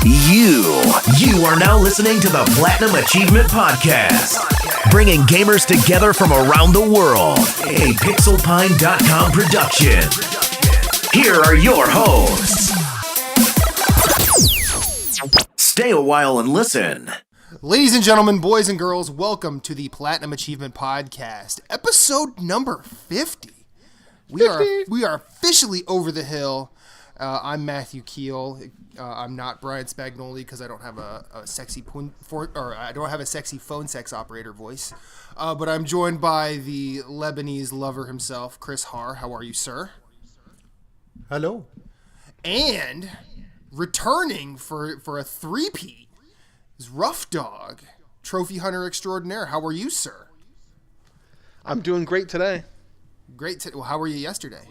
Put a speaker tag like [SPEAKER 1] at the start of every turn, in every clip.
[SPEAKER 1] You are now listening to the Platinum Achievement Podcast, bringing gamers together from around the world. A PixelPine.com production. Here are your hosts. Stay a while and listen.
[SPEAKER 2] Ladies and gentlemen, boys and girls, welcome to the Platinum Achievement Podcast, episode number 50. We are officially over the hill. I'm Matthew Keel. I'm not Brian Spagnoli because I don't have a sexy phone sex operator voice. But I'm joined by the Lebanese lover himself, Chris Har. How are you, sir?
[SPEAKER 3] Hello.
[SPEAKER 2] And returning for a three-peat is Roughdawg, trophy hunter extraordinaire. How are you, sir?
[SPEAKER 4] I'm doing great today.
[SPEAKER 2] Well, how were you yesterday?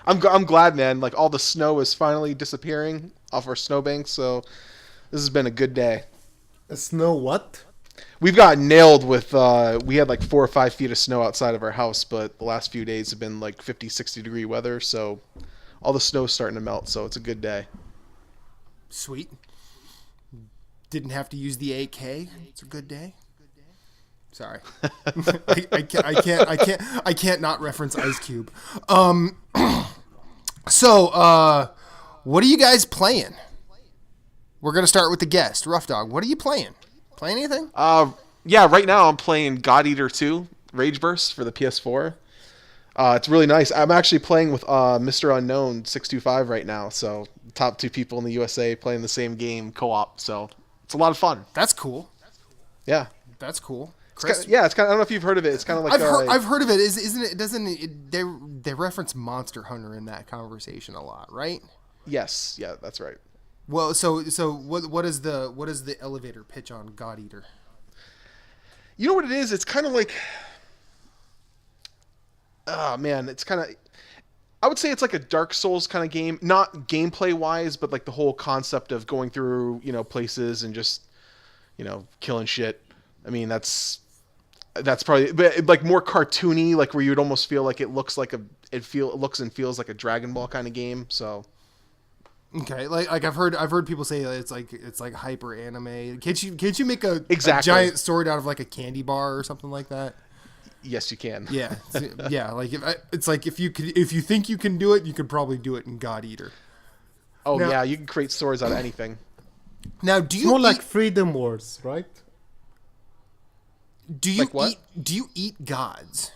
[SPEAKER 4] I'm glad, man. Like, all the snow is finally disappearing off our snowbanks, so this has been a good day.
[SPEAKER 3] A snow what?
[SPEAKER 4] We've got nailed with, we had like 4 or 5 feet of snow outside of our house, but the last few days have been like 50, 60 degree weather, so all the snow's starting to melt, so it's a good day.
[SPEAKER 2] Sweet. Didn't have to use the AK. It's a good day. Sorry, I can't not reference Ice Cube. So, what are you guys playing? We're gonna start with the guest, Roughdawg. What are you playing? Playing anything?
[SPEAKER 4] Yeah, right now I'm playing God Eater 2 Rage Burst for the PS4. It's really nice. I'm actually playing with Mr. Unknown 625 right now. So top 2 people in the USA playing the same game co-op. So it's a lot of fun.
[SPEAKER 2] That's cool.
[SPEAKER 4] Yeah,
[SPEAKER 2] that's cool.
[SPEAKER 4] Chris? It's kind of, I don't know if you've heard of it. It's kind of like
[SPEAKER 2] I've heard of it. Isn't it? Doesn't it, they reference Monster Hunter in that conversation a lot, right?
[SPEAKER 4] Yes. Yeah, that's right.
[SPEAKER 2] Well, so what is the elevator pitch on God Eater?
[SPEAKER 4] You know what it is? It's kind of like, it's kind of, I would say it's like a Dark Souls kind of game, not gameplay wise, but like the whole concept of going through, places and just, killing shit. I mean, that's probably, but like more cartoony, like where you'd almost feel like it looks and feels like a Dragon Ball kind of game. So,
[SPEAKER 2] okay, like I've heard people say that it's like hyper anime. Can't you make a giant sword out of like a candy bar or something like that?
[SPEAKER 4] Yes, you can.
[SPEAKER 2] Yeah, yeah. Like if you think you can do it, you could probably do it in God Eater.
[SPEAKER 4] Oh now, yeah, you can create swords out of anything.
[SPEAKER 2] Now,
[SPEAKER 3] it's more like Freedom Wars, right?
[SPEAKER 2] Do you eat gods?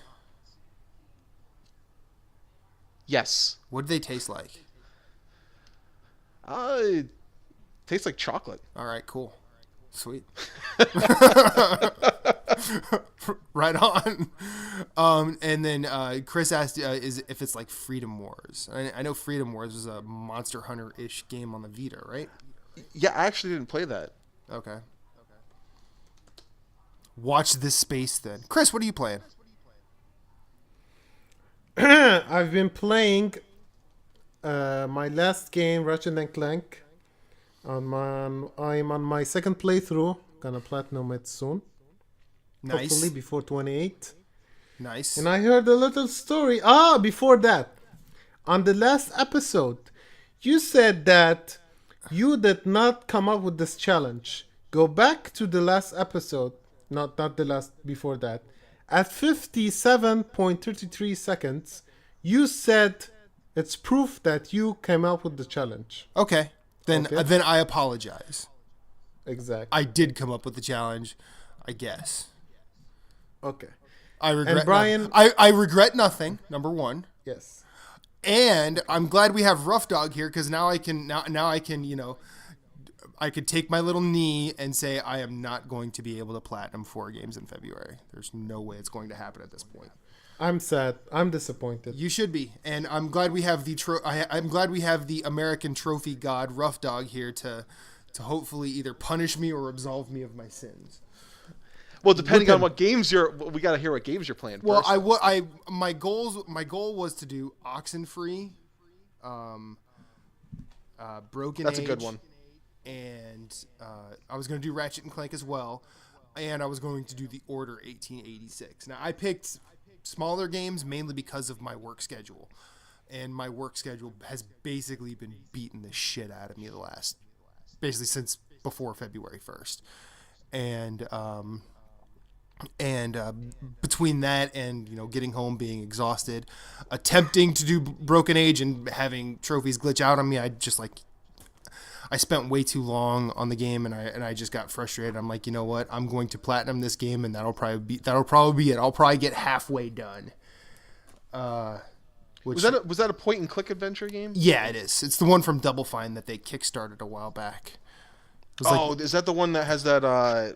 [SPEAKER 4] Yes.
[SPEAKER 2] What do they taste like?
[SPEAKER 4] It tastes like chocolate.
[SPEAKER 2] All right, cool. Sweet. Right on. And then Chris asked is if it's like Freedom Wars. I know Freedom Wars was a Monster Hunter-ish game on the Vita, right?
[SPEAKER 4] Yeah, I actually didn't play that.
[SPEAKER 2] Okay. Watch this space then. Chris, what are you playing?
[SPEAKER 3] I've been playing my last game, Ratchet & Clank. I'm on my second playthrough. Gonna platinum it soon.
[SPEAKER 2] Nice.
[SPEAKER 3] Hopefully before 28.
[SPEAKER 2] Nice.
[SPEAKER 3] And I heard a little story. Before that. On the last episode, you said that you did not come up with this challenge. Go back to the last episode. Not the last before that. At 57.33 seconds, you said it's proof that you came up with the challenge.
[SPEAKER 2] Okay. Then I apologize.
[SPEAKER 3] Exactly.
[SPEAKER 2] I did come up with the challenge, I guess.
[SPEAKER 3] Okay.
[SPEAKER 2] I regret.
[SPEAKER 3] And Brian,
[SPEAKER 2] I regret nothing. Number one.
[SPEAKER 3] Yes.
[SPEAKER 2] And I'm glad we have Roughdawg here because now I can I could take my little knee and say I am not going to be able to platinum 4 games in February. There's no way it's going to happen at this point.
[SPEAKER 3] I'm sad. I'm disappointed.
[SPEAKER 2] You should be, and I'm glad we have I'm glad we have the American trophy god Roughdawg here to hopefully either punish me or absolve me of my sins.
[SPEAKER 4] Well, depending on what games we got to hear what games you're playing.
[SPEAKER 2] Well,
[SPEAKER 4] first.
[SPEAKER 2] My goal was to do Oxenfree, Broken
[SPEAKER 4] That's
[SPEAKER 2] Age,
[SPEAKER 4] a good one.
[SPEAKER 2] And I was going to do Ratchet and Clank as well, and I was going to do The Order 1886. Now I picked smaller games mainly because of my work schedule, and my work schedule has basically been beating the shit out of me basically since before February 1st. And between that and, getting home, being exhausted, attempting to do Broken Age and having trophies glitch out on me, I spent way too long on the game, and I just got frustrated. I'm like, you know what? I'm going to platinum this game, and that'll probably be it. I'll probably get halfway done.
[SPEAKER 4] Was that a point and click adventure game?
[SPEAKER 2] Yeah, it is. It's the one from Double Fine that they kickstarted a while back.
[SPEAKER 4] Is that the one that has that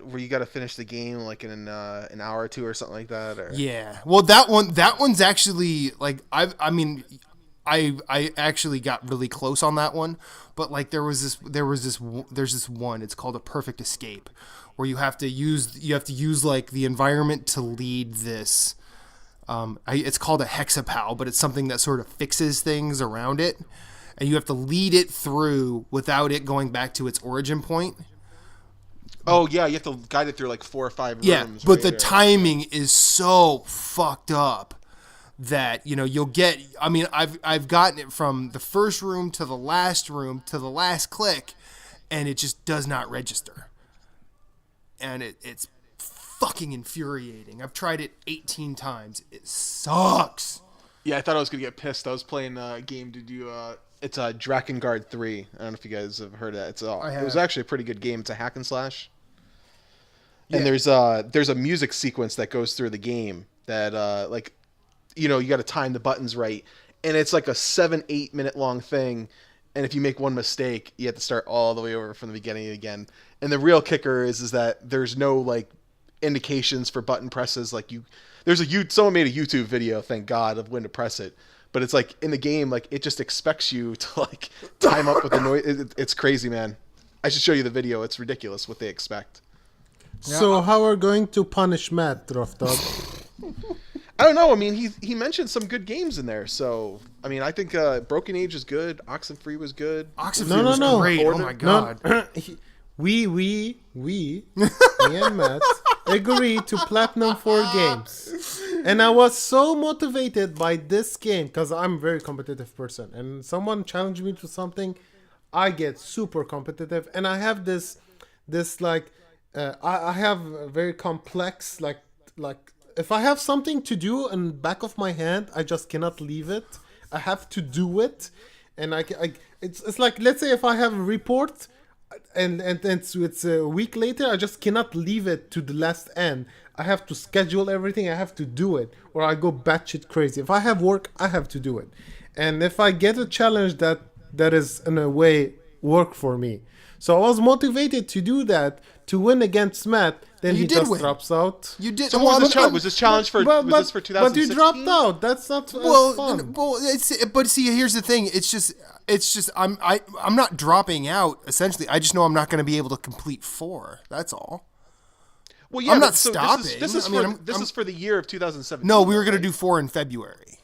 [SPEAKER 4] where you got to finish the game like in an hour or two or something like that? Or?
[SPEAKER 2] Yeah. Well, that one's actually like I actually got really close on that one, but like there's this one. It's called A Perfect Escape, where you have to use like the environment to lead this. It's called a hexapal, but it's something that sort of fixes things around it. And you have to lead it through without it going back to its origin point.
[SPEAKER 4] Oh, yeah, you have to guide it through like 4 or 5 rooms.
[SPEAKER 2] Yeah, but the timing is so fucked up that, you'll get... I mean, I've gotten it from the first room to the last click, and it just does not register. And it's fucking infuriating. I've tried it 18 times. It sucks.
[SPEAKER 4] Yeah, I thought I was going to get pissed. I was playing a game to do... It's Drakengard 3. I don't know if you guys have heard of that. It was actually a pretty good game. It's a hack and slash. Yeah. And there's a music sequence that goes through the game that you got to time the buttons right, and it's like a 7-8 minute long thing. And if you make one mistake, you have to start all the way over from the beginning again. And the real kicker is that there's no like indications for button presses. Like someone made a YouTube video, thank God, of when to press it. But it's like in the game, like it just expects you to like time up with the noise. It's crazy, man. I should show you the video. It's ridiculous what they expect.
[SPEAKER 3] So how are going to punish Matt, Roughdawg?
[SPEAKER 4] I don't know. I mean, he mentioned some good games in there. So I mean, I think Broken Age is good. Oxenfree was good.
[SPEAKER 2] Oxenfree was great. Oh my god.
[SPEAKER 3] We, me and Matt agreed to platinum 4 games. And I was so motivated by this game because I'm a very competitive person. And someone challenged me to something, I get super competitive. And I have this like, I have a very complex, like if I have something to do in the back of my hand, I just cannot leave it. I have to do it. And it's like, let's say if I have a report, and it's a week later, I just cannot leave it to the last end. I have to schedule everything. I have to do it, or I go batshit crazy. If I have work, I have to do it. And if I get a challenge that is in a way work for me, so I was motivated to do that to win against Matt. Then he just drops out.
[SPEAKER 2] You did.
[SPEAKER 4] So what was this challenge? Was this challenge for? Was this for 2016?
[SPEAKER 3] But you dropped out. That's not fun.
[SPEAKER 2] But see, here's the thing. It's just I'm not dropping out. Essentially, I just know I'm not going to be able to complete 4. That's all.
[SPEAKER 4] Well, yeah,
[SPEAKER 2] I'm not stopping.
[SPEAKER 4] This is for the year of 2017.
[SPEAKER 2] No, we were going to do 4 in February.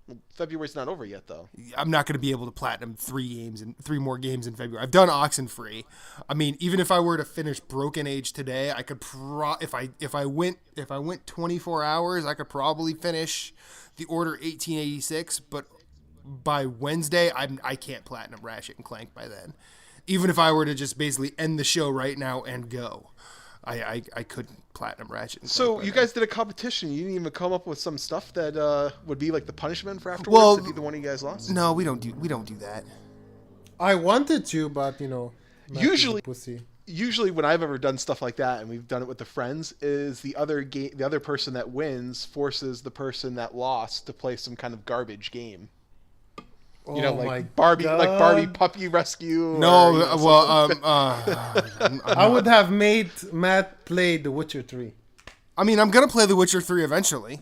[SPEAKER 4] Well, February's not over yet, though.
[SPEAKER 2] I'm not going to be able to platinum 3 more games in February. I've done Oxenfree. I mean, even if I were to finish Broken Age today, I could if I went 24 hours, I could probably finish the Order 1886. But by Wednesday, I can't platinum Ratchet and Clank by then. Even if I were to just basically end the show right now and go, I couldn't platinum Ratchet and Clank.
[SPEAKER 4] So you guys did a competition. You didn't even come up with some stuff that would be like the punishment for afterwards to be the one you guys lost?
[SPEAKER 2] No, we don't do that.
[SPEAKER 3] I wanted to, but
[SPEAKER 4] Usually when I've ever done stuff like that, and we've done it with the friends, is the other person that wins forces the person that lost to play some kind of garbage game. Like Barbie Puppy Rescue.
[SPEAKER 2] No,
[SPEAKER 3] I would have made Matt play The Witcher 3.
[SPEAKER 2] I mean, I'm gonna play The Witcher 3 eventually.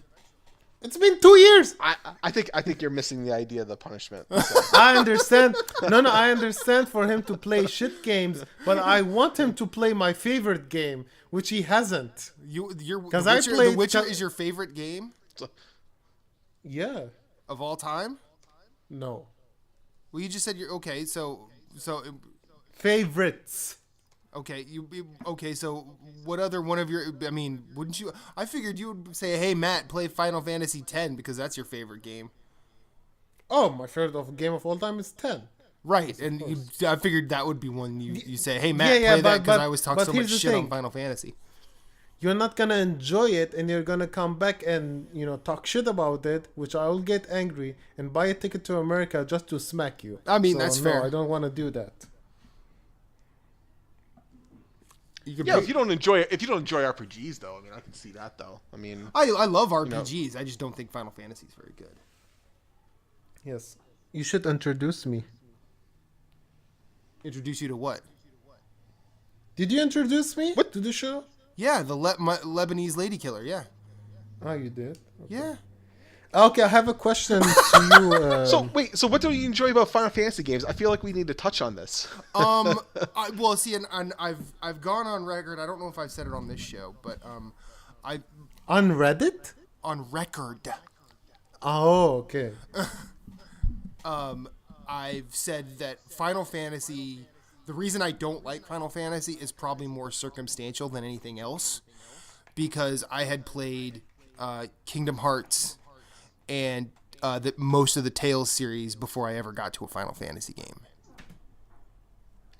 [SPEAKER 3] It's been 2 years.
[SPEAKER 4] I think you're missing the idea of the punishment.
[SPEAKER 3] So. I understand. No, I understand for him to play shit games, but I want him to play my favorite game, which he hasn't.
[SPEAKER 2] The Witcher is your favorite game?
[SPEAKER 3] Yeah.
[SPEAKER 2] Of all time?
[SPEAKER 3] No.
[SPEAKER 2] Well, you just said you're okay. So
[SPEAKER 3] favorites.
[SPEAKER 2] Okay. So what other one of your? I mean, wouldn't you? I figured you would say, "Hey, Matt, play Final Fantasy X because that's your favorite game."
[SPEAKER 3] Oh, my favorite game of all time is 10.
[SPEAKER 2] Right, and I figured that would be one you say, hey, Matt,
[SPEAKER 3] Yeah,
[SPEAKER 2] play that because
[SPEAKER 3] but-
[SPEAKER 2] I always talk
[SPEAKER 3] but
[SPEAKER 2] so much
[SPEAKER 3] here's the
[SPEAKER 2] shit on
[SPEAKER 3] thing.
[SPEAKER 2] Final Fantasy.
[SPEAKER 3] You're not gonna enjoy it, and you're gonna come back and talk shit about it, which I will get angry and buy a ticket to America just to smack you.
[SPEAKER 2] I mean,
[SPEAKER 3] So,
[SPEAKER 2] that's
[SPEAKER 3] no,
[SPEAKER 2] fair.
[SPEAKER 3] I don't want to do that.
[SPEAKER 4] Yeah, if you don't enjoy RPGs though, I mean, I can see that though. I mean,
[SPEAKER 2] I love RPGs. I just don't think Final Fantasy is very good.
[SPEAKER 3] Yes, you should introduce me.
[SPEAKER 2] Introduce you to what?
[SPEAKER 3] Did you introduce me to the show?
[SPEAKER 2] Yeah, the Lebanese lady killer. Yeah,
[SPEAKER 3] Oh, you did.
[SPEAKER 2] yeah.
[SPEAKER 3] Okay, I have a question to you.
[SPEAKER 4] so what do you enjoy about Final Fantasy games? I feel like we need to touch on this.
[SPEAKER 2] Well, see, and I've gone on record. I don't know if I've said it on this show, but I
[SPEAKER 3] On Reddit?
[SPEAKER 2] on record.
[SPEAKER 3] Oh, okay.
[SPEAKER 2] I've said that Final Fantasy, the reason I don't like Final Fantasy is probably more circumstantial than anything else, because I had played Kingdom Hearts and most of the Tales series before I ever got to a Final Fantasy game.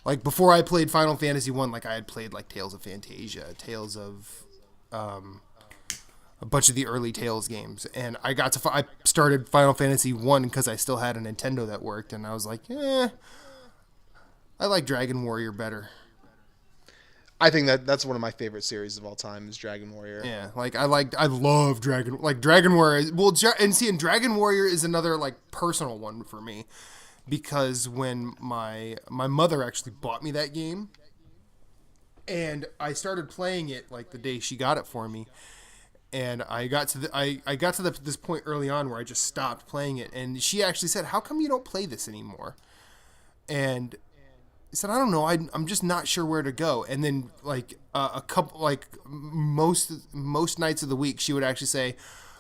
[SPEAKER 2] Like, before I played Final Fantasy 1, like, I had played, like, Tales of Fantasia, Tales of a bunch of the early Tales games, and I started Final Fantasy 1 because I still had a Nintendo that worked, and I was like, I like Dragon Warrior better.
[SPEAKER 4] I think that's one of my favorite series of all time is Dragon Warrior.
[SPEAKER 2] Yeah, like I love Dragon Warrior. Well, and Dragon Warrior is another like personal one for me, because when my mother actually bought me that game, and I started playing it like the day she got it for me. And I got to this point early on where I just stopped playing it, and she actually said, "How come you don't play this anymore?" And I said, "I don't know. I'm just not sure where to go." And then like a couple, like most nights of the week, she would actually say,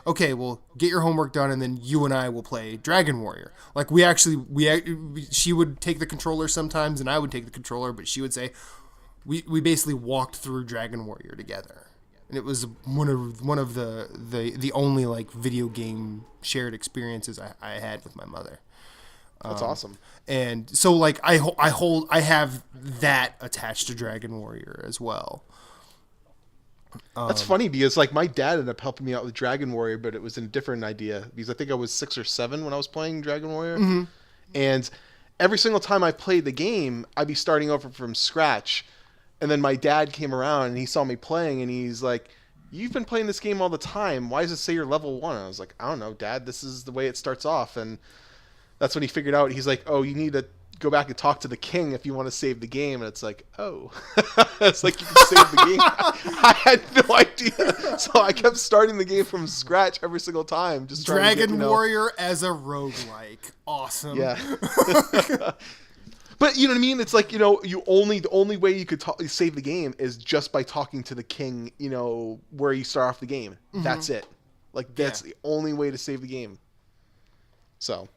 [SPEAKER 2] "Okay, well, get your homework done, and then you and I will play Dragon Warrior." Like she would take the controller sometimes, and I would take the controller, but she would say, we basically walked through Dragon Warrior together. And it was one of the only like video game shared experiences I had with my mother.
[SPEAKER 4] That's awesome.
[SPEAKER 2] And so like I have that attached to Dragon Warrior as well.
[SPEAKER 4] That's funny because like my dad ended up helping me out with Dragon Warrior, but it was in a different idea because I think I was 6 or 7 when I was playing Dragon Warrior. Mm-hmm. And every single time I played the game, I'd be starting over from scratch. And then my dad came around and he saw me playing and he's like, "You've been playing this game all the time. Why does it say you're level 1?" And I was like, "I don't know, Dad. This is the way it starts off." And that's when he figured out. He's like, "Oh, you need to go back and talk to the king if you want to save the game." And it's like, oh, it's like you can save the game. I had no idea. So I kept starting the game from scratch every single time. Just
[SPEAKER 2] Dragon Warrior as a roguelike. Awesome.
[SPEAKER 4] Yeah. But you know what I mean? It's like, the only way you could save the game is just by talking to the king, where you start off the game. Mm-hmm. That's it. Like, that's the only way to save the game. So.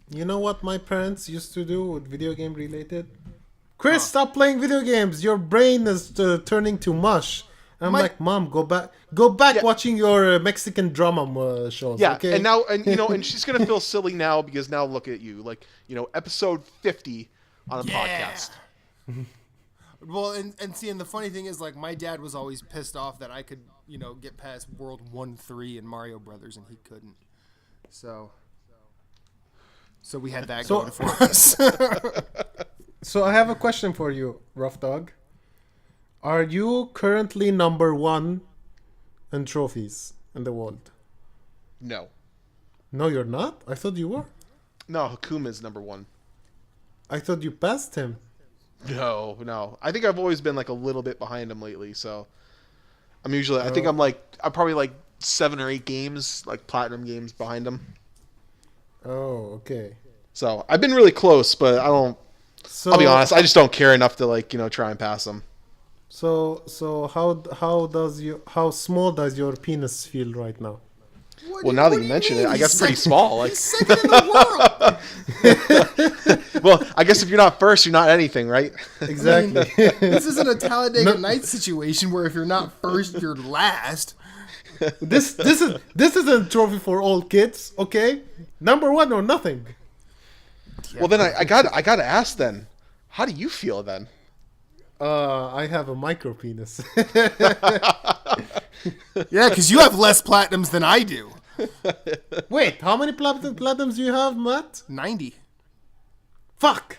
[SPEAKER 3] You know what my parents used to do with video game related? Chris, stop playing video games. Your brain is turning to mush. I'm like, Mom, go back watching your Mexican drama shows.
[SPEAKER 4] Yeah,
[SPEAKER 3] okay?
[SPEAKER 4] and now, and she's gonna feel silly now because now look at you, like, episode 50 on a podcast.
[SPEAKER 2] Well, and see, and the funny thing is, like, my dad was always pissed off that I could, get past World 1-3 in Mario Brothers, and he couldn't. So we had that going for us.
[SPEAKER 3] So I have a question for you, Roughdawg. Are you currently number 1 in trophies in the world?
[SPEAKER 4] No.
[SPEAKER 3] No, you're not? I thought you were.
[SPEAKER 4] No, Hakuma's number 1.
[SPEAKER 3] I thought you passed him.
[SPEAKER 4] No. I think I've always been like a little bit behind him lately, so I'm usually I think I'm probably like 7 or 8 games, like platinum games behind him.
[SPEAKER 3] Oh, okay.
[SPEAKER 4] So I've been really close, but I'll be honest, I just don't care enough to try and pass him.
[SPEAKER 3] So how small does your penis feel right now?
[SPEAKER 4] Well, now that you mention it, I guess pretty small. Like,
[SPEAKER 2] second in the world.
[SPEAKER 4] Well, I guess if you're not first, you're not anything, right?
[SPEAKER 3] Exactly.
[SPEAKER 2] This isn't a Talladega Nights situation where if you're not first, you're last.
[SPEAKER 3] This isn't a trophy for all kids, okay? Number one or nothing.
[SPEAKER 4] Well, then I gotta ask then, how do you feel then?
[SPEAKER 3] I have a micro penis.
[SPEAKER 2] Yeah, because you have less platinums than I do.
[SPEAKER 3] Wait, how many platinums do you have, Matt?
[SPEAKER 2] 90.
[SPEAKER 3] Fuck.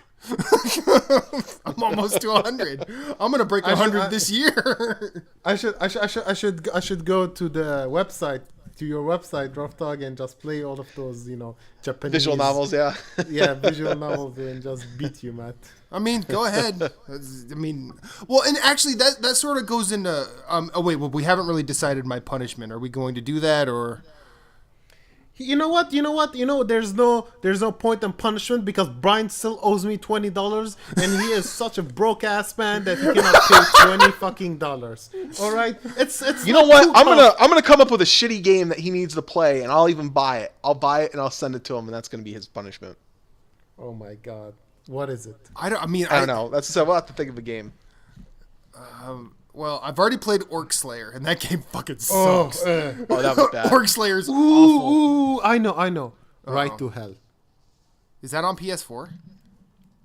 [SPEAKER 2] I'm almost to 100. I'm gonna break 100 this year.
[SPEAKER 3] I should go to the website, to your website, Roughdawg, and just play all of those, Japanese
[SPEAKER 4] Visual novels, yeah.
[SPEAKER 3] Yeah, visual novels, and just beat you, Matt.
[SPEAKER 2] I mean, go ahead. I mean, well, and actually, that sort of goes into. We haven't really decided my punishment. Are we going to do that or?
[SPEAKER 3] You know what? There's no point in punishment because Brian still owes me $20, and he is such a broke ass man that he cannot pay $20 All right, it's.
[SPEAKER 4] You know what? I'm gonna come up with a shitty game that he needs to play, and I'll even buy it. I'll buy it and I'll send it to him, and that's gonna be his punishment.
[SPEAKER 3] Oh my god, what is it?
[SPEAKER 2] I don't know.
[SPEAKER 4] That's so we'll have to think of a game.
[SPEAKER 2] Well, I've already played Orc Slayer, and that game fucking sucks.
[SPEAKER 4] Oh, that was bad.
[SPEAKER 2] Orc Slayer's awful.
[SPEAKER 3] Ooh, I know. Right to hell.
[SPEAKER 2] Is that on PS4?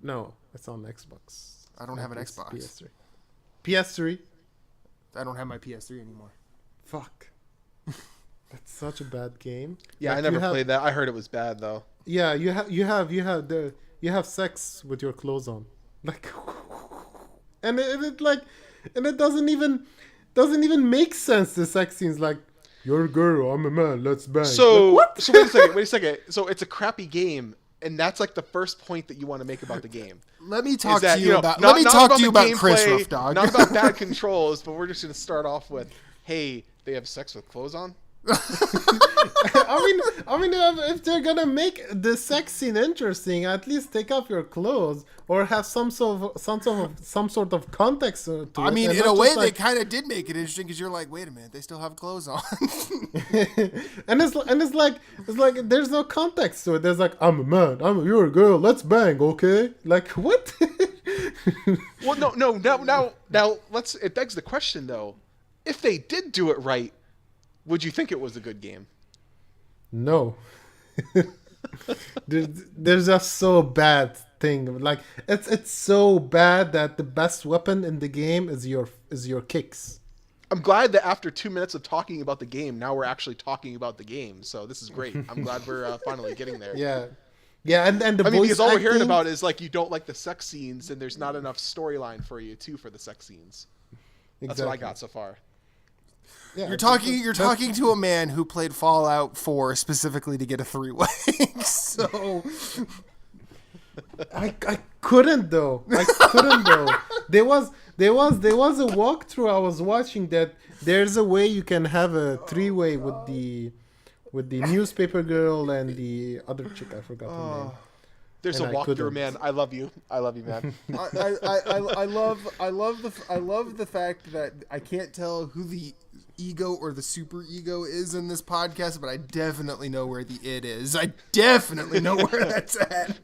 [SPEAKER 3] No, it's on Xbox.
[SPEAKER 2] I don't have an Xbox.
[SPEAKER 3] PS3. PS3.
[SPEAKER 2] I don't have my PS3 anymore.
[SPEAKER 3] Fuck. That's such a bad game.
[SPEAKER 4] Yeah,
[SPEAKER 3] Like,
[SPEAKER 4] I never played that. I heard it was bad though.
[SPEAKER 3] Yeah, you have sex with your clothes on, like, and it doesn't even make sense. The sex scenes, like, you're a girl, I'm a man, let's bang.
[SPEAKER 4] So
[SPEAKER 3] like, what?
[SPEAKER 4] So wait a second. So it's a crappy game, and that's like the first point that you want to make about the game.
[SPEAKER 2] Let me talk
[SPEAKER 4] That,
[SPEAKER 2] to you about.
[SPEAKER 4] not
[SPEAKER 2] Let me talk to you
[SPEAKER 4] the
[SPEAKER 2] about Chris
[SPEAKER 4] gameplay,
[SPEAKER 2] Roughdawg.
[SPEAKER 4] Not about bad controls, but we're just gonna start off with, hey, they have sex with clothes on.
[SPEAKER 3] I mean, if they're gonna make the sex scene interesting, at least take off your clothes or have some sort of context to it.
[SPEAKER 2] I mean,
[SPEAKER 3] and
[SPEAKER 2] in
[SPEAKER 3] not
[SPEAKER 2] a way,
[SPEAKER 3] just
[SPEAKER 2] they
[SPEAKER 3] like,
[SPEAKER 2] kind of did make it interesting because you're like, wait a minute, they still have clothes on.
[SPEAKER 3] and it's like there's no context to it. There's like, I'm a man, you're a girl, let's bang, okay? Like, what?
[SPEAKER 4] Well, no. Now, it begs the question though: if they did do it right, would you think it was a good game?
[SPEAKER 3] No. There's just so bad thing. Like, it's so bad that the best weapon in the game is your kicks.
[SPEAKER 4] I'm glad that after 2 minutes of talking about the game, now we're actually talking about the game. So this is great. I'm glad we're finally getting there.
[SPEAKER 3] Yeah, and the
[SPEAKER 4] I mean, because all we're hearing
[SPEAKER 3] acting-
[SPEAKER 4] about is like you don't like the sex scenes, and there's not enough storyline for you too for the sex scenes. That's what I got so far.
[SPEAKER 3] Yeah,
[SPEAKER 2] You're talking to a man who played Fallout 4 specifically to get a 3-way. So
[SPEAKER 3] I couldn't though. There was a walkthrough I was watching that there's a way you can have a 3-way with the newspaper girl and the other chick. I forgot her name.
[SPEAKER 4] There's
[SPEAKER 3] And
[SPEAKER 4] a
[SPEAKER 3] I
[SPEAKER 4] walkthrough,
[SPEAKER 3] couldn't.
[SPEAKER 4] man. I love you, man.
[SPEAKER 2] I love the fact that I can't tell who the ego or the super ego is in this podcast, but I definitely know where the it is. I definitely know where that's at.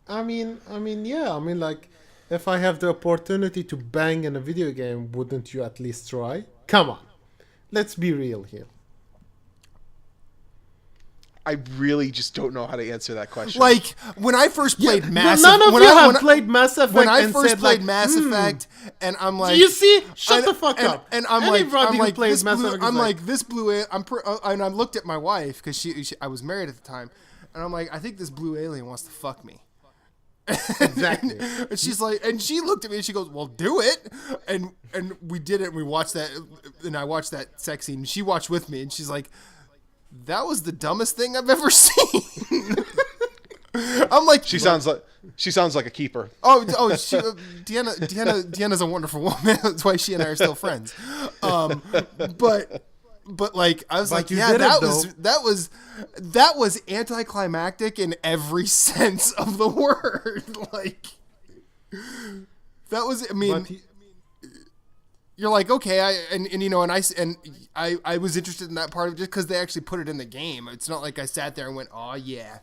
[SPEAKER 3] I mean, yeah. I mean, like, if I have the opportunity to bang in a video game, wouldn't you at least try? Come on, let's be real here.
[SPEAKER 4] I really just don't know how to answer that question.
[SPEAKER 2] Like, when I first played Mass
[SPEAKER 3] None of
[SPEAKER 2] when
[SPEAKER 3] you
[SPEAKER 2] I-
[SPEAKER 3] have
[SPEAKER 2] when I-
[SPEAKER 3] played Mass Effect.
[SPEAKER 2] when I
[SPEAKER 3] and
[SPEAKER 2] first
[SPEAKER 3] said,
[SPEAKER 2] played
[SPEAKER 3] like,
[SPEAKER 2] Mass Effect, and I'm like,
[SPEAKER 3] you see, shut
[SPEAKER 2] and-
[SPEAKER 3] the fuck
[SPEAKER 2] and-
[SPEAKER 3] up.
[SPEAKER 2] And I'm
[SPEAKER 3] Anybody who
[SPEAKER 2] like,
[SPEAKER 3] plays
[SPEAKER 2] this
[SPEAKER 3] Mass
[SPEAKER 2] blue,
[SPEAKER 3] Effect
[SPEAKER 2] I'm
[SPEAKER 3] is
[SPEAKER 2] like, this blue, and I looked at my wife because she I was married at the time, and I'm like, I think this blue alien wants to fuck me.
[SPEAKER 3] Exactly.
[SPEAKER 2] And she's like, and she looked at me and she goes, "Well, do it." And we did it. And we watched that, and I watched that sex scene. And she watched with me, and she's like, "That was the dumbest thing I've ever seen." I'm like,
[SPEAKER 4] she sounds like a keeper.
[SPEAKER 2] Deanna's a wonderful woman. That's why she and I are still friends. But like, I was like,
[SPEAKER 3] you
[SPEAKER 2] yeah,
[SPEAKER 3] did it,
[SPEAKER 2] that was anticlimactic in every sense of the word. Like, that was, I mean, you're like, okay, I was interested in that part of it just because they actually put it in the game. It's not like I sat there and went, oh yeah,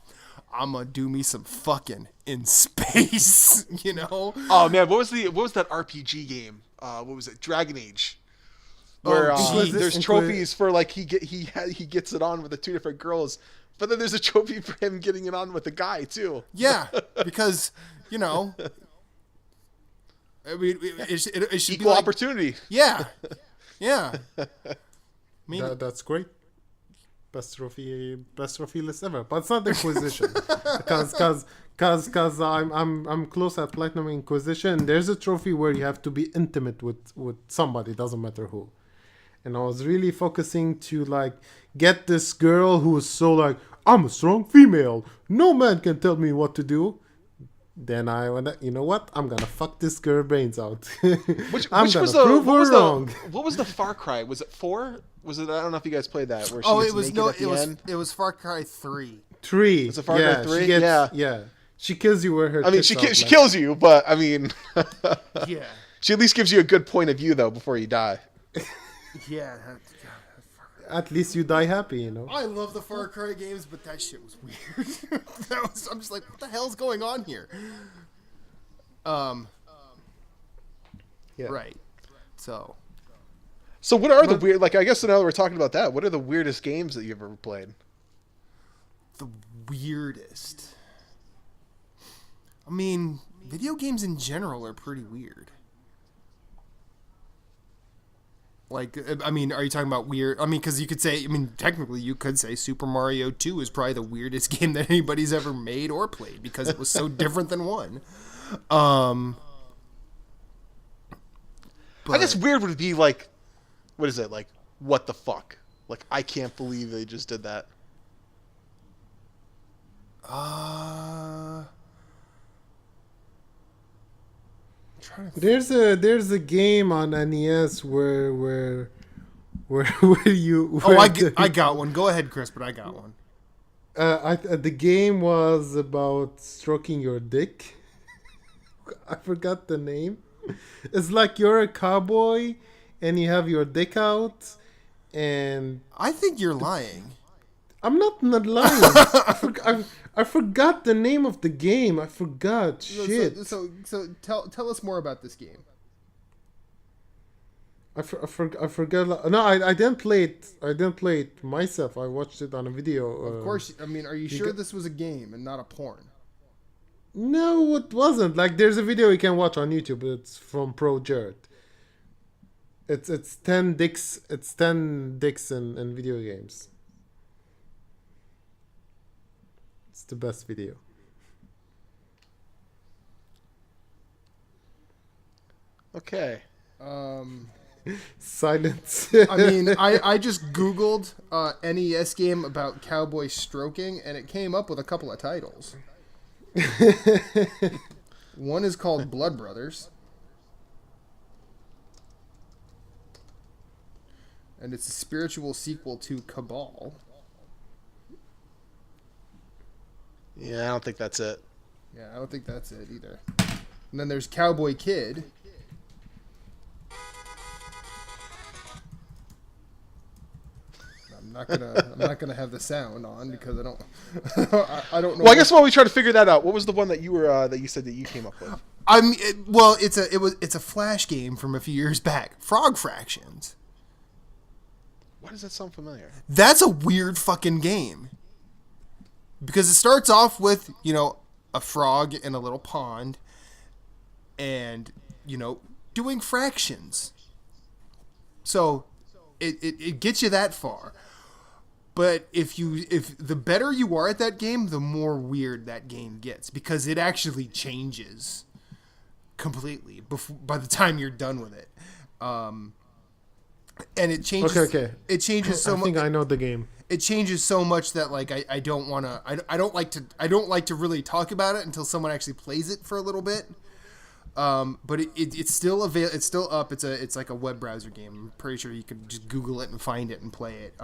[SPEAKER 2] I'm gonna do me some fucking in space, you know?
[SPEAKER 4] Oh man, what was that RPG game? what was it, Dragon Age, where there's trophies for like he gets it on with the 2 different girls, but then there's a trophy for him getting it on with a guy too.
[SPEAKER 2] Yeah, because I mean, it should
[SPEAKER 4] equal
[SPEAKER 2] be
[SPEAKER 4] opportunity.
[SPEAKER 2] Yeah, yeah. I mean,
[SPEAKER 3] that's great. Best trophy list ever. But it's not the Inquisition, because I'm close at Platinum Inquisition. There's a trophy where you have to be intimate with somebody, doesn't matter who. And I was really focusing to like get this girl who was so like, I'm a strong female, no man can tell me what to do. Then I went, you know what? I'm gonna fuck this girl brains out.
[SPEAKER 4] What was the Far Cry? Was it 4? Was it? I don't know if you guys played that. Where she
[SPEAKER 2] it was Far Cry 3.
[SPEAKER 3] 3.
[SPEAKER 4] It's a Far Cry 3.
[SPEAKER 3] Yeah. She kills you with her.
[SPEAKER 4] I mean, she kills you, but I mean,
[SPEAKER 2] yeah.
[SPEAKER 4] She at least gives you a good point of view though before you die.
[SPEAKER 2] Yeah.
[SPEAKER 3] At least you die happy,
[SPEAKER 2] I love the Far Cry games, but that shit was weird. I'm just like, what the hell's going on here?
[SPEAKER 3] Yeah.
[SPEAKER 2] Right. So
[SPEAKER 4] what are the weird? Like, I guess now that we're talking about that, what are the weirdest games that you've ever played?
[SPEAKER 2] The weirdest. I mean, video games in general are pretty weird. Like, I mean, are you talking about weird? I mean, because you could say, technically you could say Super Mario 2 is probably the weirdest game that anybody's ever made or played because it was so different than 1.
[SPEAKER 4] I guess weird would be like, what is it? Like, what the fuck? Like, I can't believe they just did that.
[SPEAKER 3] There's a game on NES where you.
[SPEAKER 2] I got one. Go ahead, Chris, but I got one.
[SPEAKER 3] The game was about stroking your dick. I forgot the name. It's like you're a cowboy and you have your dick out, and
[SPEAKER 2] I think you're lying.
[SPEAKER 3] I'm not lying. I forgot the name of the game. I forgot. Shit.
[SPEAKER 2] So tell us more about this game.
[SPEAKER 3] I forgot. No, I didn't play it. I didn't play it myself. I watched it on a video.
[SPEAKER 2] Of course. I mean, are you sure this was a game and not a porn?
[SPEAKER 3] No, it wasn't. Like, there's a video you can watch on YouTube. It's from Pro Jared. It's 10 dicks. It's 10 dicks in video games. It's the best video.
[SPEAKER 4] Okay.
[SPEAKER 3] Silence.
[SPEAKER 2] I mean, I just Googled NES game about cowboy stroking, and it came up with a couple of titles. One is called Blood Brothers. And it's a spiritual sequel to Cabal.
[SPEAKER 4] Yeah, I don't think that's it.
[SPEAKER 2] Yeah, I don't think that's it either. And then there's Cowboy Kid. I'm not gonna have the sound on because I don't I don't know.
[SPEAKER 4] Well, I guess while we try to figure that out, what was the one that you were that you said that you came up with?
[SPEAKER 2] It's a Flash game from a few years back. Frog Fractions.
[SPEAKER 4] Why does that sound familiar?
[SPEAKER 2] That's a weird fucking game. Because it starts off with, a frog in a little pond and, doing fractions. So it gets you that far. But if the better you are at that game, the more weird that game gets because it actually changes completely by the time you're done with it. And it changes.
[SPEAKER 3] Okay.
[SPEAKER 2] It changes so much.
[SPEAKER 3] I think I know the game.
[SPEAKER 2] It changes so much that I don't want to. I don't like to really talk about it until someone actually plays it for a little bit. But it's still It's still up. It's like a web browser game. I'm pretty sure you could just Google it and find it and play it.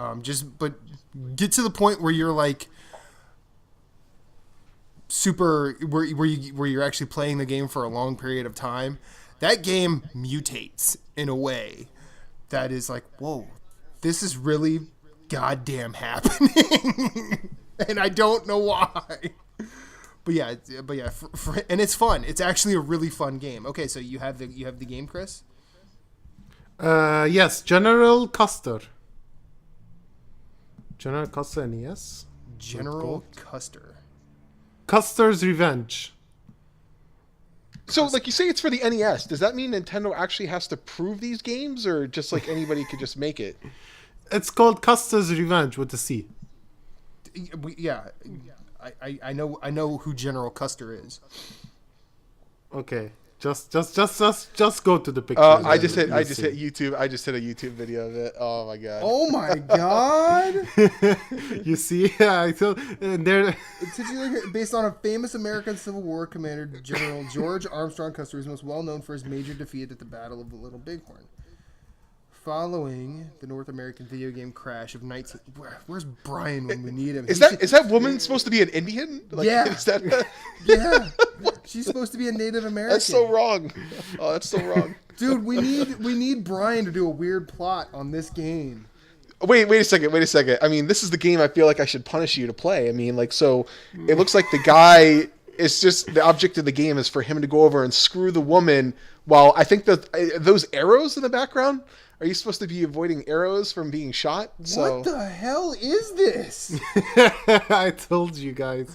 [SPEAKER 2] But get to the point where you're like super where you're actually playing the game for a long period of time. That game mutates in a way that is like, whoa, this is really goddamn happening. And I don't know why. But yeah, and it's fun. It's actually a really fun game. Okay, so you have the game, Chris?
[SPEAKER 3] Yes, General Custer. General Custer NES.
[SPEAKER 2] General Custer.
[SPEAKER 3] Custer's Revenge.
[SPEAKER 4] So, like, you say it's for the NES. Does that mean Nintendo actually has to prove these games, or just like anybody could just make it?
[SPEAKER 3] It's called Custer's Revenge with a C.
[SPEAKER 2] Yeah, I know who General Custer is.
[SPEAKER 3] Okay, just go to the picture.
[SPEAKER 4] I just hit YouTube. I just hit a YouTube video of it. Oh my god.
[SPEAKER 2] Oh my god!
[SPEAKER 3] You see, I told there.
[SPEAKER 2] It's based on a famous American Civil War commander, General George Armstrong Custer, who is most well known for his major defeat at the Battle of the Little Bighorn. Following the North American video game crash of 19... Where's Brian when we need him?
[SPEAKER 4] Is that woman supposed to be an Indian? Like,
[SPEAKER 2] yeah.
[SPEAKER 4] Is that...
[SPEAKER 2] Yeah. She's supposed to be a Native American.
[SPEAKER 4] That's so wrong. Oh, that's so wrong.
[SPEAKER 2] Dude, we need Brian to do a weird plot on this game.
[SPEAKER 4] Wait a second. I mean, this is the game I feel like I should punish you to play. I mean, like, so it looks like the guy is just... The object of the game is for him to go over and screw the woman while I think that those arrows in the background... Are you supposed to be avoiding arrows from being shot? So...
[SPEAKER 2] What the hell is this?
[SPEAKER 3] I told you guys.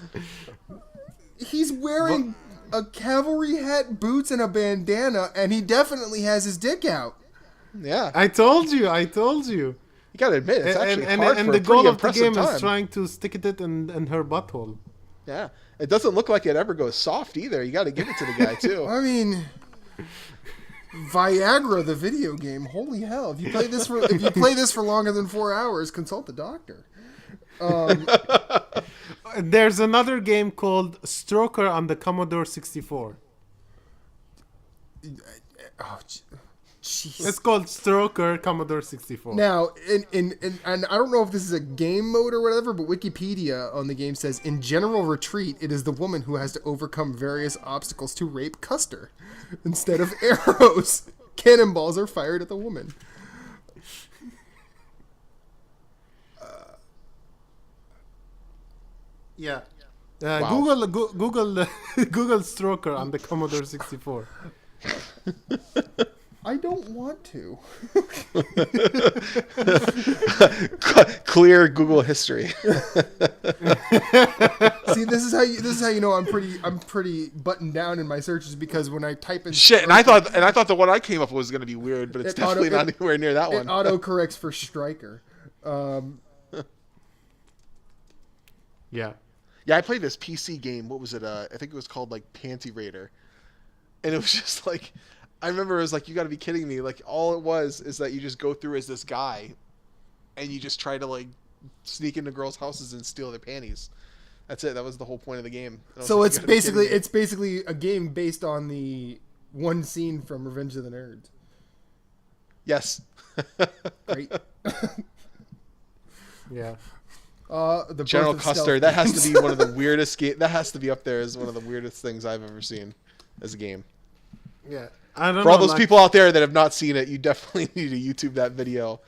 [SPEAKER 2] He's wearing a cavalry hat, boots, and a bandana, and he definitely has his dick out.
[SPEAKER 4] Yeah.
[SPEAKER 3] I told you.
[SPEAKER 4] You gotta admit, it's actually hard
[SPEAKER 3] and
[SPEAKER 4] for
[SPEAKER 3] the
[SPEAKER 4] a
[SPEAKER 3] goal
[SPEAKER 4] pretty
[SPEAKER 3] of the
[SPEAKER 4] impressive
[SPEAKER 3] game
[SPEAKER 4] time.
[SPEAKER 3] is trying to stick it in her butthole.
[SPEAKER 4] Yeah. It doesn't look like it ever goes soft either. You gotta give it to the guy, too.
[SPEAKER 2] I mean... Viagra, the video game. Holy hell! If you play this for longer than 4 hours, consult the doctor.
[SPEAKER 3] There's another game called Stroker on the Commodore 64.
[SPEAKER 2] Oh, jeez.
[SPEAKER 3] It's called Stroker Commodore 64.
[SPEAKER 2] Now, and I don't know if this is a game mode or whatever, but Wikipedia on the game says, in General Retreat, it is the woman who has to overcome various obstacles to rape Custer. Instead of arrows, cannonballs are fired at the woman.
[SPEAKER 3] Yeah.
[SPEAKER 4] Wow.
[SPEAKER 3] Google Stroker on the Commodore 64.
[SPEAKER 2] I don't want to.
[SPEAKER 4] Clear Google history.
[SPEAKER 2] See, this is how you know I'm pretty buttoned down in my searches, because when I type in
[SPEAKER 4] Shit, and I thought the one I came up with was gonna be weird, but it's definitely not anywhere near that one.
[SPEAKER 2] It auto corrects for Striker.
[SPEAKER 3] Yeah.
[SPEAKER 4] Yeah, I played this PC game. What was it? I think it was called like Panty Raider, and it was just like, I remember it was like, you got to be kidding me! Like, all it was is that you just go through as this guy, and you just try to like sneak into girls' houses and steal their panties. That's it. That was the whole point of the game.
[SPEAKER 2] So like, it's basically a game based on the one scene from Revenge of the Nerds.
[SPEAKER 4] Yes.
[SPEAKER 2] Great.
[SPEAKER 3] Yeah.
[SPEAKER 2] The
[SPEAKER 4] General
[SPEAKER 2] birth of
[SPEAKER 4] Custer.
[SPEAKER 2] stealth
[SPEAKER 4] That has
[SPEAKER 2] games.
[SPEAKER 4] to be one of the weirdest That has to be up there as one of the weirdest things I've ever seen as a game.
[SPEAKER 3] Yeah. I don't
[SPEAKER 4] For
[SPEAKER 3] know,
[SPEAKER 4] all those
[SPEAKER 3] like,
[SPEAKER 4] people out there that have not seen it, you definitely need to YouTube that video.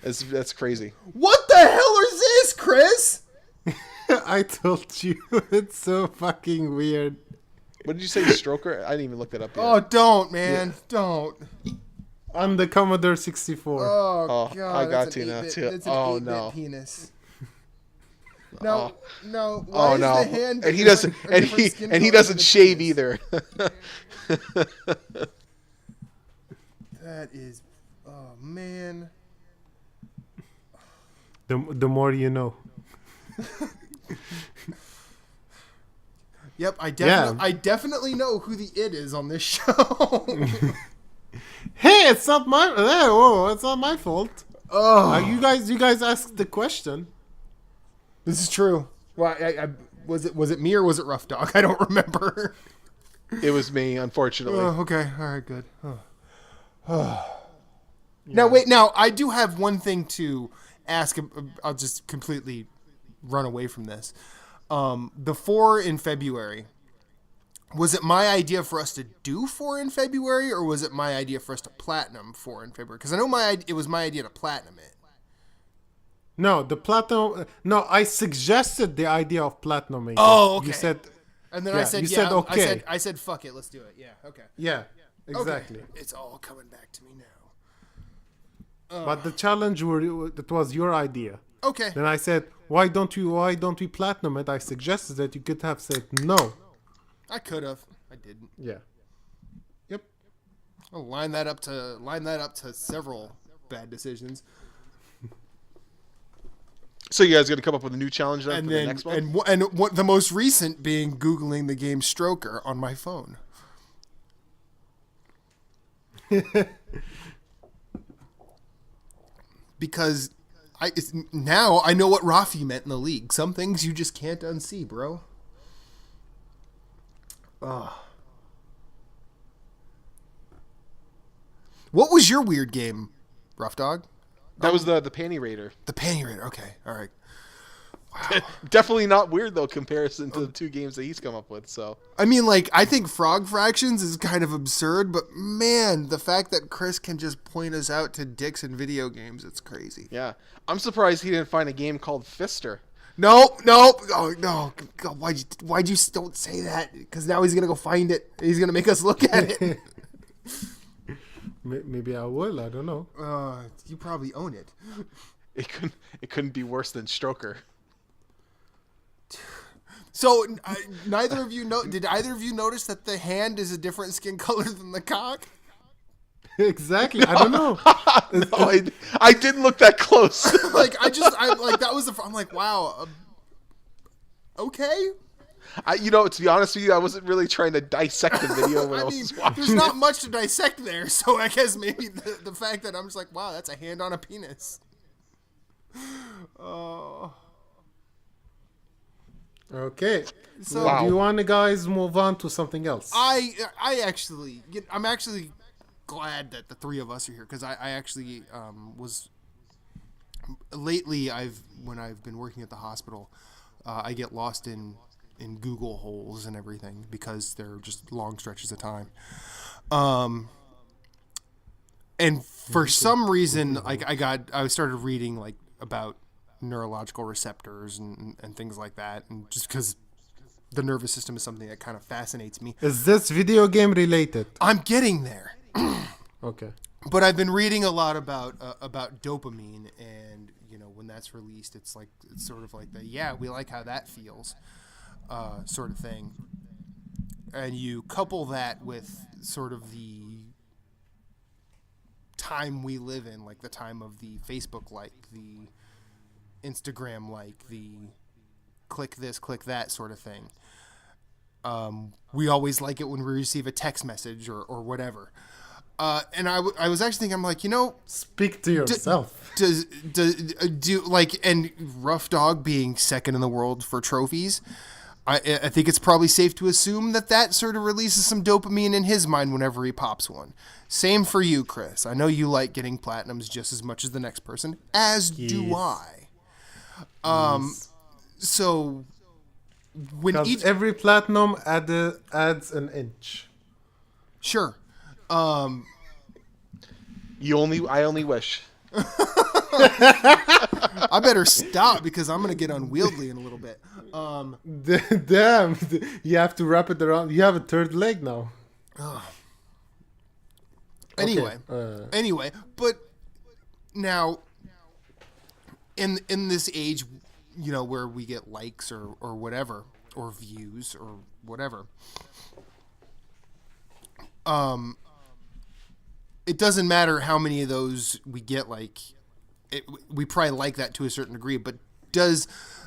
[SPEAKER 4] That's crazy.
[SPEAKER 2] What the hell is this, Chris?
[SPEAKER 3] I told you. It's so fucking weird.
[SPEAKER 4] What did you say, Stroker? I didn't even look that up yet.
[SPEAKER 2] Oh, don't, man. Don't.
[SPEAKER 3] On the Commodore 64.
[SPEAKER 2] Oh, God.
[SPEAKER 4] I got
[SPEAKER 2] that's
[SPEAKER 4] to
[SPEAKER 2] an
[SPEAKER 4] now,
[SPEAKER 2] 8-bit
[SPEAKER 4] too.
[SPEAKER 2] That's an
[SPEAKER 4] Oh,
[SPEAKER 2] 8-bit
[SPEAKER 4] no.
[SPEAKER 2] penis. No, no.
[SPEAKER 4] Oh
[SPEAKER 2] Why
[SPEAKER 4] no!
[SPEAKER 2] is the hand
[SPEAKER 4] And he
[SPEAKER 2] different-
[SPEAKER 4] doesn't.
[SPEAKER 2] a
[SPEAKER 4] And
[SPEAKER 2] different
[SPEAKER 4] he
[SPEAKER 2] skin
[SPEAKER 4] and he
[SPEAKER 2] color
[SPEAKER 4] doesn't
[SPEAKER 2] than the
[SPEAKER 4] shave
[SPEAKER 2] penis?
[SPEAKER 4] either.
[SPEAKER 2] That is, oh man.
[SPEAKER 3] The more you know.
[SPEAKER 2] Yep, I definitely know who the it is on this show.
[SPEAKER 3] Hey, it's not my. Whoa, it's not my fault.
[SPEAKER 2] Oh,
[SPEAKER 3] You guys asked the question.
[SPEAKER 2] this is true. Well, was it me or was it Roughdawg? I don't remember.
[SPEAKER 4] It was me, unfortunately.
[SPEAKER 2] Oh, okay, all right, good. Now wait, now I do have one thing to ask. I'll just completely run away from this. The 4 in February. Was it my idea for us to do 4 in February, or was it my idea for us to platinum 4 in February? Because I know it was my idea to platinum it.
[SPEAKER 3] No, the platinum. No, I suggested the idea of platinuming.
[SPEAKER 2] Oh, okay.
[SPEAKER 3] You said.
[SPEAKER 2] And then
[SPEAKER 3] Yeah,
[SPEAKER 2] I said,
[SPEAKER 3] you
[SPEAKER 2] yeah.
[SPEAKER 3] said okay.
[SPEAKER 2] I said, fuck it, let's do it. Yeah, okay.
[SPEAKER 3] Yeah, exactly.
[SPEAKER 2] Okay. It's all coming back to me now.
[SPEAKER 3] But the challenge that was your idea.
[SPEAKER 2] Okay.
[SPEAKER 3] Then I said, why don't we platinum it? I suggested that you could have said no.
[SPEAKER 2] I could have. I didn't.
[SPEAKER 3] Yeah. Yep.
[SPEAKER 2] I'll line that up to several bad decisions.
[SPEAKER 4] So you guys got to come up with a new challenge then
[SPEAKER 2] And
[SPEAKER 4] for
[SPEAKER 2] then
[SPEAKER 4] the next one?
[SPEAKER 2] and what the most recent being Googling the game Stroker on my phone. Because now I know what Rafi meant in the league. Some things you just can't unsee, bro. What was your weird game, Roughdawg?
[SPEAKER 4] That was the Panty Raider.
[SPEAKER 2] The Panty Raider. Okay, all right.
[SPEAKER 4] Definitely not weird though, comparison to the two games that he's come up with. So
[SPEAKER 2] I mean, like, I think Frog Fractions is kind of absurd, but man, the fact that Chris can just point us out to dicks in video games, it's crazy.
[SPEAKER 4] yeah, I'm surprised he didn't find a game called Fister.
[SPEAKER 2] No, oh no, God, why'd you don't say that? Because now he's gonna go find it. He's gonna make us look at it.
[SPEAKER 3] Maybe I will. I don't know.
[SPEAKER 2] You probably own it.
[SPEAKER 4] It couldn't be worse than Stroker.
[SPEAKER 2] So, neither of you did either of you notice that the hand is a different skin color than the cock?
[SPEAKER 3] Exactly. I don't know.
[SPEAKER 4] No, I didn't look that close.
[SPEAKER 2] Like, that was I'm like, wow. Okay.
[SPEAKER 4] To be honest with you, I wasn't really trying to dissect the video when I was watching.
[SPEAKER 2] There's not much to dissect there, so I guess maybe the fact that I'm just like, wow, that's a hand on a penis. Oh.
[SPEAKER 3] Okay.
[SPEAKER 2] So
[SPEAKER 4] Wow.
[SPEAKER 3] Do you want to guys move on to something else?
[SPEAKER 2] I'm actually glad that the three of us are here because I actually was lately when I've been working at the hospital, I get lost in Google holes and everything because they're just long stretches of time. And for some reason, like I started reading like about neurological receptors and things like that, and just because the nervous system is something that kind of fascinates me.
[SPEAKER 3] Is this video game related?
[SPEAKER 2] I'm getting there.
[SPEAKER 3] Okay.
[SPEAKER 2] But I've been reading a lot about dopamine, and when that's released, it's sort of like we like how that feels, sort of thing. And you couple that with sort of the time we live in, like the time of the Facebook like, the Instagram like, the click this, click that sort of thing. We always like it when we receive a text message or whatever. And I was actually thinking, I'm like,
[SPEAKER 3] Speak to yourself.
[SPEAKER 2] And Roughdawg being second in the world for trophies, I think it's probably safe to assume that sort of releases some dopamine in his mind whenever he pops one. Same for you, Chris. I know you like getting platinums just as much as the next person, as do I. So when
[SPEAKER 3] every platinum adds an inch.
[SPEAKER 2] Sure.
[SPEAKER 4] I only wish.
[SPEAKER 2] I better stop because I'm going to get unwieldy in a little bit.
[SPEAKER 3] Damn, you have to wrap it around. You have a third leg now.
[SPEAKER 2] Anyway,
[SPEAKER 3] Okay.
[SPEAKER 2] but now in this age, where we get likes or whatever, or views or whatever, it doesn't matter how many of those we get. We probably like that to a certain degree, but does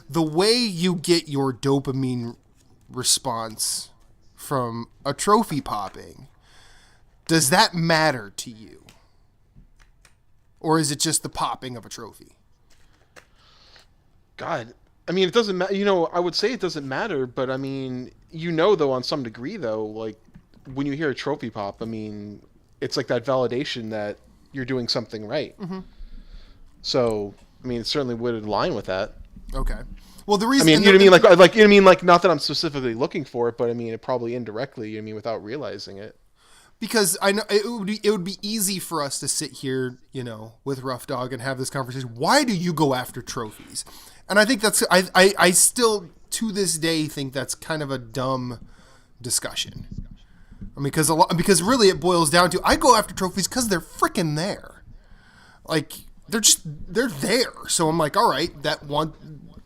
[SPEAKER 2] the way you get your dopamine response from a trophy popping, does that matter to you? Or is it just the popping of a trophy?
[SPEAKER 4] God, I mean, it doesn't matter. I would say it doesn't matter, but I mean, though, on some degree, though, like when you hear a trophy pop, I mean, it's like that validation that you're doing something right. Mm-hmm. So, I mean, it certainly would align with that.
[SPEAKER 2] Okay. Well, the reason
[SPEAKER 4] I mean, you know what I mean, like not that I'm specifically looking for it, but I mean, it probably indirectly. Without realizing it.
[SPEAKER 2] Because I know it would be easy for us to sit here, with Roughdawg and have this conversation. Why do you go after trophies? And I think I still to this day think that's kind of a dumb discussion. I mean, because really it boils down to I go after trophies because they're freaking there. like they're there. So I'm like, all right, that one,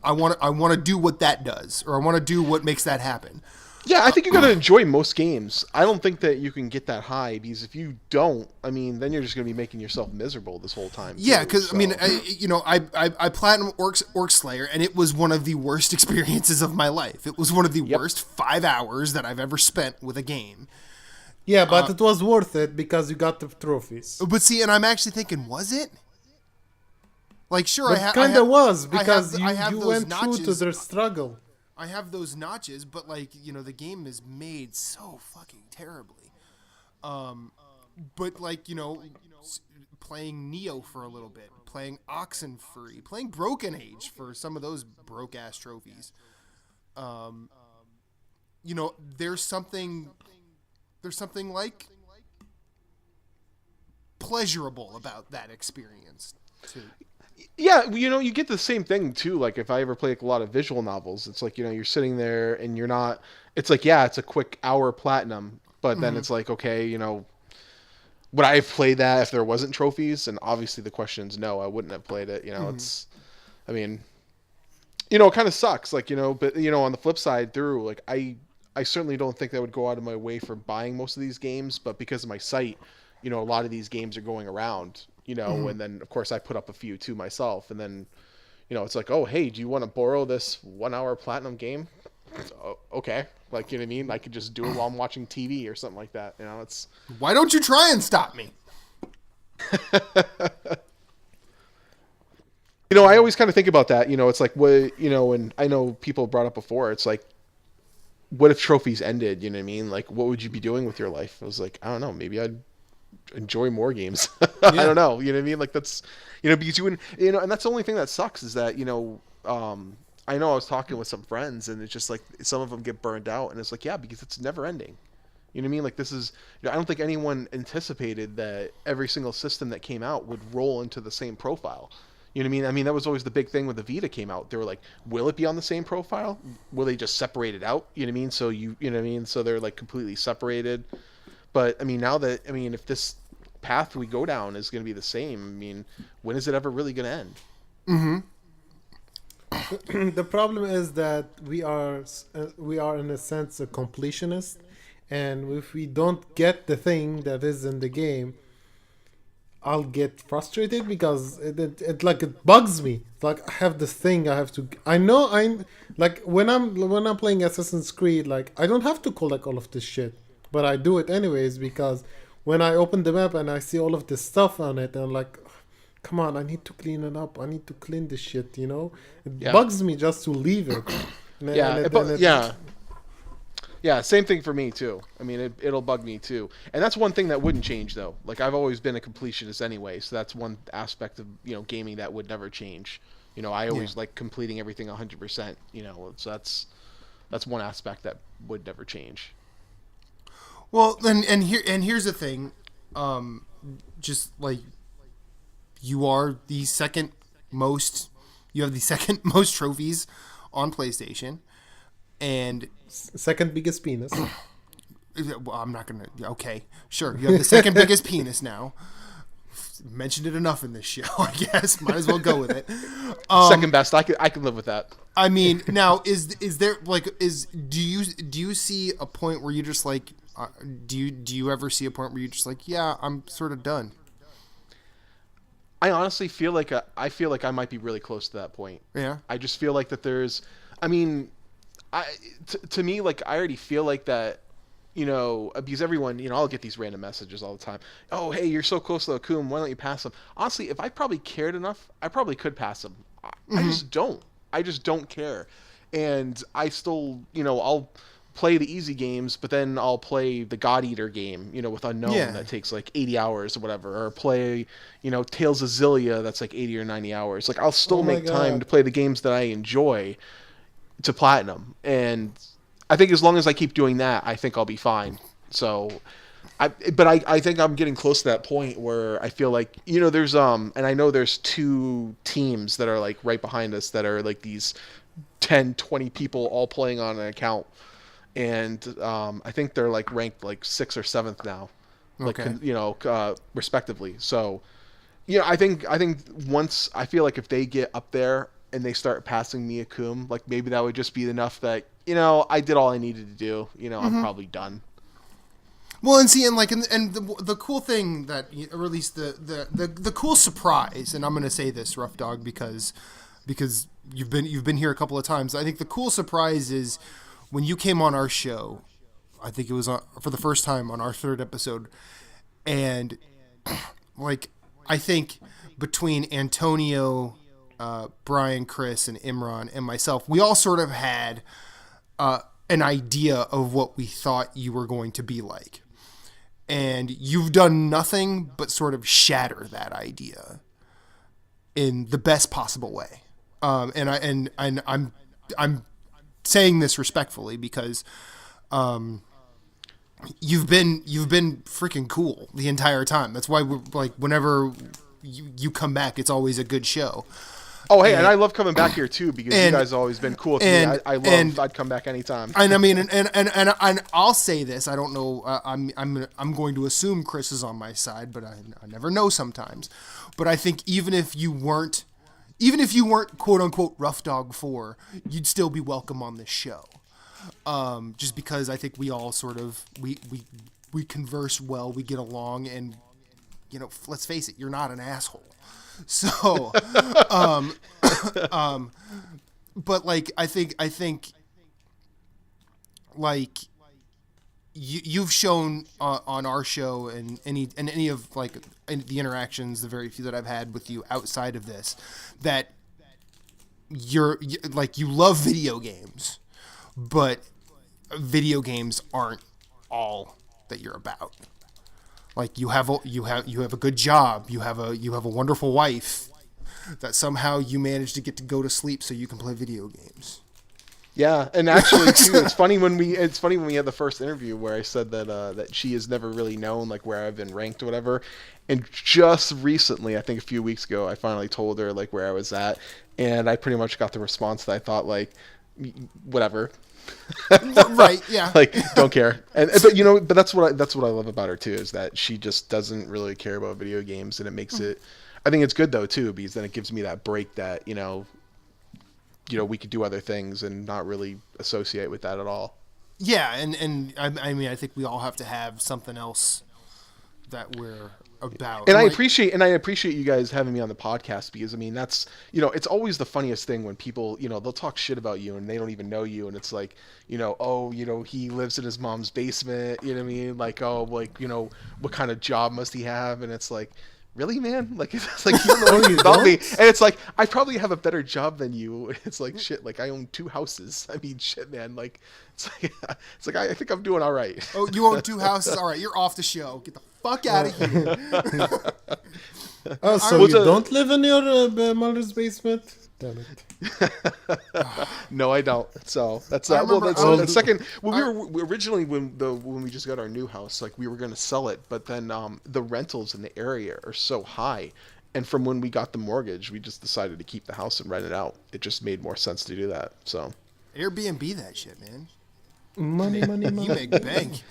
[SPEAKER 2] I want to do what that does, or I want to do what makes that happen.
[SPEAKER 4] Yeah, I think you got to enjoy most games. I don't think that you can get that high, because if you don't, I mean, then you're just going to be making yourself miserable this whole time.
[SPEAKER 2] Yeah, because so. I mean, I platinum Orc Slayer, and it was one of the worst experiences of my life. It was one of the worst 5 hours that I've ever spent with a game.
[SPEAKER 3] Yeah, but it was worth it because you got the trophies.
[SPEAKER 2] But see, and I'm actually thinking, was it? Like, sure,
[SPEAKER 3] it kind of was, because you went
[SPEAKER 2] notches.
[SPEAKER 3] through to their struggle.
[SPEAKER 2] I have those notches, but like, the game is made so fucking terribly. But like, playing Neo for a little bit, playing Oxenfree, playing Broken Age for some of those broke ass trophies. There's something like pleasurable about that experience too.
[SPEAKER 4] Yeah, you get the same thing too. Like if I ever play like a lot of visual novels, it's like, you're sitting there and you're not, it's like, yeah, it's a quick hour platinum, but then it's like, okay, would I have played that if there wasn't trophies? And obviously the question is no, I wouldn't have played it. It's, I mean, it kind of sucks. Like, but on the flip side through, like I certainly don't think that would go out of my way for buying most of these games, but because of my site, a lot of these games are going around. And then of course I put up a few too myself, and then, it's like, oh, hey, do you want to borrow this 1 hour platinum game? Okay. Like, you know what I mean? I could just do it while I'm watching TV or something like that. It's.
[SPEAKER 2] Why don't you try and stop me?
[SPEAKER 4] I always kind of think about that, it's like, what, and I know people brought up before, it's like, what if trophies ended? You know what I mean? Like, what would you be doing with your life? I was like, I don't know, maybe I'd enjoy more games. I don't know. You know what I mean? Like that's, because you wouldn't, and that's the only thing that sucks is that, I know I was talking with some friends and it's just like some of them get burned out, and it's like, yeah, because it's never ending. You know what I mean? Like this is, I don't think anyone anticipated that every single system that came out would roll into the same profile. You know what I mean? I mean, that was always the big thing when the Vita came out. They were like, will it be on the same profile? Will they just separate it out? You know what I mean? So you know what I mean? So they're like completely separated. But I mean, now that, if this path we go down is going to be the same, when is it ever really going to end?
[SPEAKER 3] The problem is that we are in a sense a completionist, and if we don't get the thing that is in the game, I'll get frustrated because it bugs me. It's like, I have this thing I have to. I know I'm like when I'm playing Assassin's Creed, like I don't have to collect all of this shit, but I do it anyways because when I open the map and I see all of this stuff on it, I'm like, come on, I need to clean it up. I need to clean this shit. It bugs me just to leave it.
[SPEAKER 4] Yeah, same thing for me too. It'll bug me too. And that's one thing that wouldn't change though. Like I've always been a completionist anyway, so that's one aspect of, gaming that would never change. I always like completing everything 100%, so that's one aspect that would never change.
[SPEAKER 2] Well, here's the thing. Just like you have the second most trophies on PlayStation, and
[SPEAKER 3] second biggest penis.
[SPEAKER 2] Well, I'm not gonna. Okay, sure. You have the second biggest penis now. Mentioned it enough in this show, I guess. Might as well go with it.
[SPEAKER 4] Second best. I can live with that.
[SPEAKER 2] Now is there like do you see a point where you just like do you ever see a point where you're just like, yeah, I'm sort of done?
[SPEAKER 4] I honestly feel like I might be really close to that point.
[SPEAKER 2] Yeah.
[SPEAKER 4] I just feel like that there's, to me, like I already feel like that, because everyone, I'll get these random messages all the time. Oh, hey, you're so close to Akum. Why don't you pass him? Honestly, if I probably cared enough, I probably could pass him. I just don't. I just don't care. And I still, I'll play the easy games, but then I'll play the God Eater game, with Unknown that takes like 80 hours or whatever, or play, Tales of Zillia that's like 80 or 90 hours. Like I'll still make time to play the games that I enjoy to platinum. And I think as long as I keep doing that, I think I'll be fine. So I think I'm getting close to that point where I feel like, there's, and I know there's 2 teams that are like right behind us that are like these 10, 20 people all playing on an account. And I think they're like ranked like 6th or 7th now, like, respectively. So I think once I feel like if they get up there and they start passing Mia Kum, like maybe that would just be enough that I did all I needed to do. I'm probably done.
[SPEAKER 2] Well, and see, and the cool thing that, or at least the cool surprise, and I'm going to say this, Rough Dog, because you've been here a couple of times. I think the cool surprise is when you came on our show. I think it was for the first time on our third episode, and like I think between Antonio, Brian, Chris, and Imran and myself, we all sort of had an idea of what we thought you were going to be like. And you've done nothing but sort of shatter that idea in the best possible way. And I'm saying this respectfully because you've been freaking cool the entire time. That's why we're like, whenever you come back, it's always a good show.
[SPEAKER 4] Oh, hey, and I love coming back here too because you guys have always been cool with me. I'd come back anytime.
[SPEAKER 2] And I mean, and I'll say this. I don't know. I'm going to assume Chris is on my side, but I never know sometimes. But I think even if you weren't quote unquote Roughdawg4, you'd still be welcome on this show. Just because I think we all sort of we converse well, we get along, and let's face it, you're not an asshole. So, but like I think like you've shown on our show and any of like the interactions, the very few that I've had with you outside of this, that you love video games, but video games aren't all that you're about. Like you have a good job, you have a wonderful wife, that somehow you manage to go to sleep so you can play video games.
[SPEAKER 4] Yeah, and actually too, it's funny when we had the first interview where I said that she has never really known like where I've been ranked or whatever, and just recently, I think a few weeks ago, I finally told her like where I was at, and I pretty much got the response that I thought like, whatever.
[SPEAKER 2] Right, yeah.
[SPEAKER 4] Like, don't care. But that's what I love about her too, is that she just doesn't really care about video games, and it makes it. I think it's good though too, because then it gives me that break that we could do other things and not really associate with that at all.
[SPEAKER 2] Yeah, and I mean I think we all have to have something else that we're about.
[SPEAKER 4] And I appreciate you guys having me on the podcast, because I mean that's it's always the funniest thing when people they'll talk shit about you and they don't even know you, and it's like he lives in his mom's basement, you know what I mean, like what kind of job must he have, and it's like, really, man? Like, it's like, you know anything about me. And it's like, I probably have a better job than you. It's like, shit, like I own 2 houses. I mean, shit, man. Like, it's like I think I'm doing all right.
[SPEAKER 2] Oh, you own 2 houses? All right, you're off the show. Get the fuck out of here.
[SPEAKER 3] Oh, so you don't live in your mother's basement? Damn it.
[SPEAKER 4] No, I don't. So that's the second. Well, we were originally when we just got our new house, like we were going to sell it, but then the rentals in the area are so high, and from when we got the mortgage, we just decided to keep the house and rent it out. It just made more sense to do that. So
[SPEAKER 2] Airbnb that shit, man.
[SPEAKER 3] Money.
[SPEAKER 2] You make bank.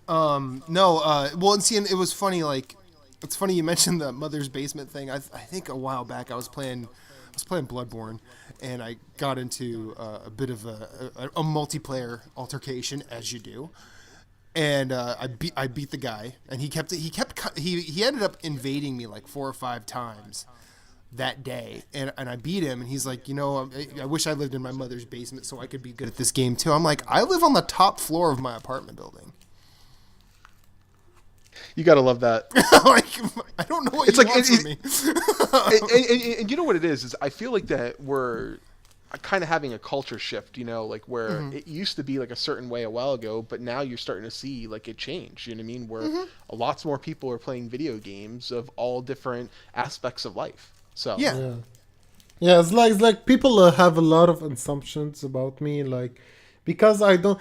[SPEAKER 2] Well, and see, and it was funny. Like, it's funny you mentioned the mother's basement thing. I think a while back I was playing Bloodborne, and I got into a bit of a multiplayer altercation, as you do, and I beat the guy, and he ended up invading me like 4 or 5 times that day, and I beat him, and he's like, I wish I lived in my mother's basement so I could be good at this game too. I'm like, I live on the top floor of my apartment building.
[SPEAKER 4] You gotta love that.
[SPEAKER 2] Like, I don't know what wants from me.
[SPEAKER 4] And you know what it is I feel like that we're kind of having a culture shift, like where it used to be like a certain way a while ago, but now you're starting to see like it change, you know what I mean? Where lots more people are playing video games of all different aspects of life. So
[SPEAKER 3] yeah, it's like people have a lot of assumptions about me, like, because I don't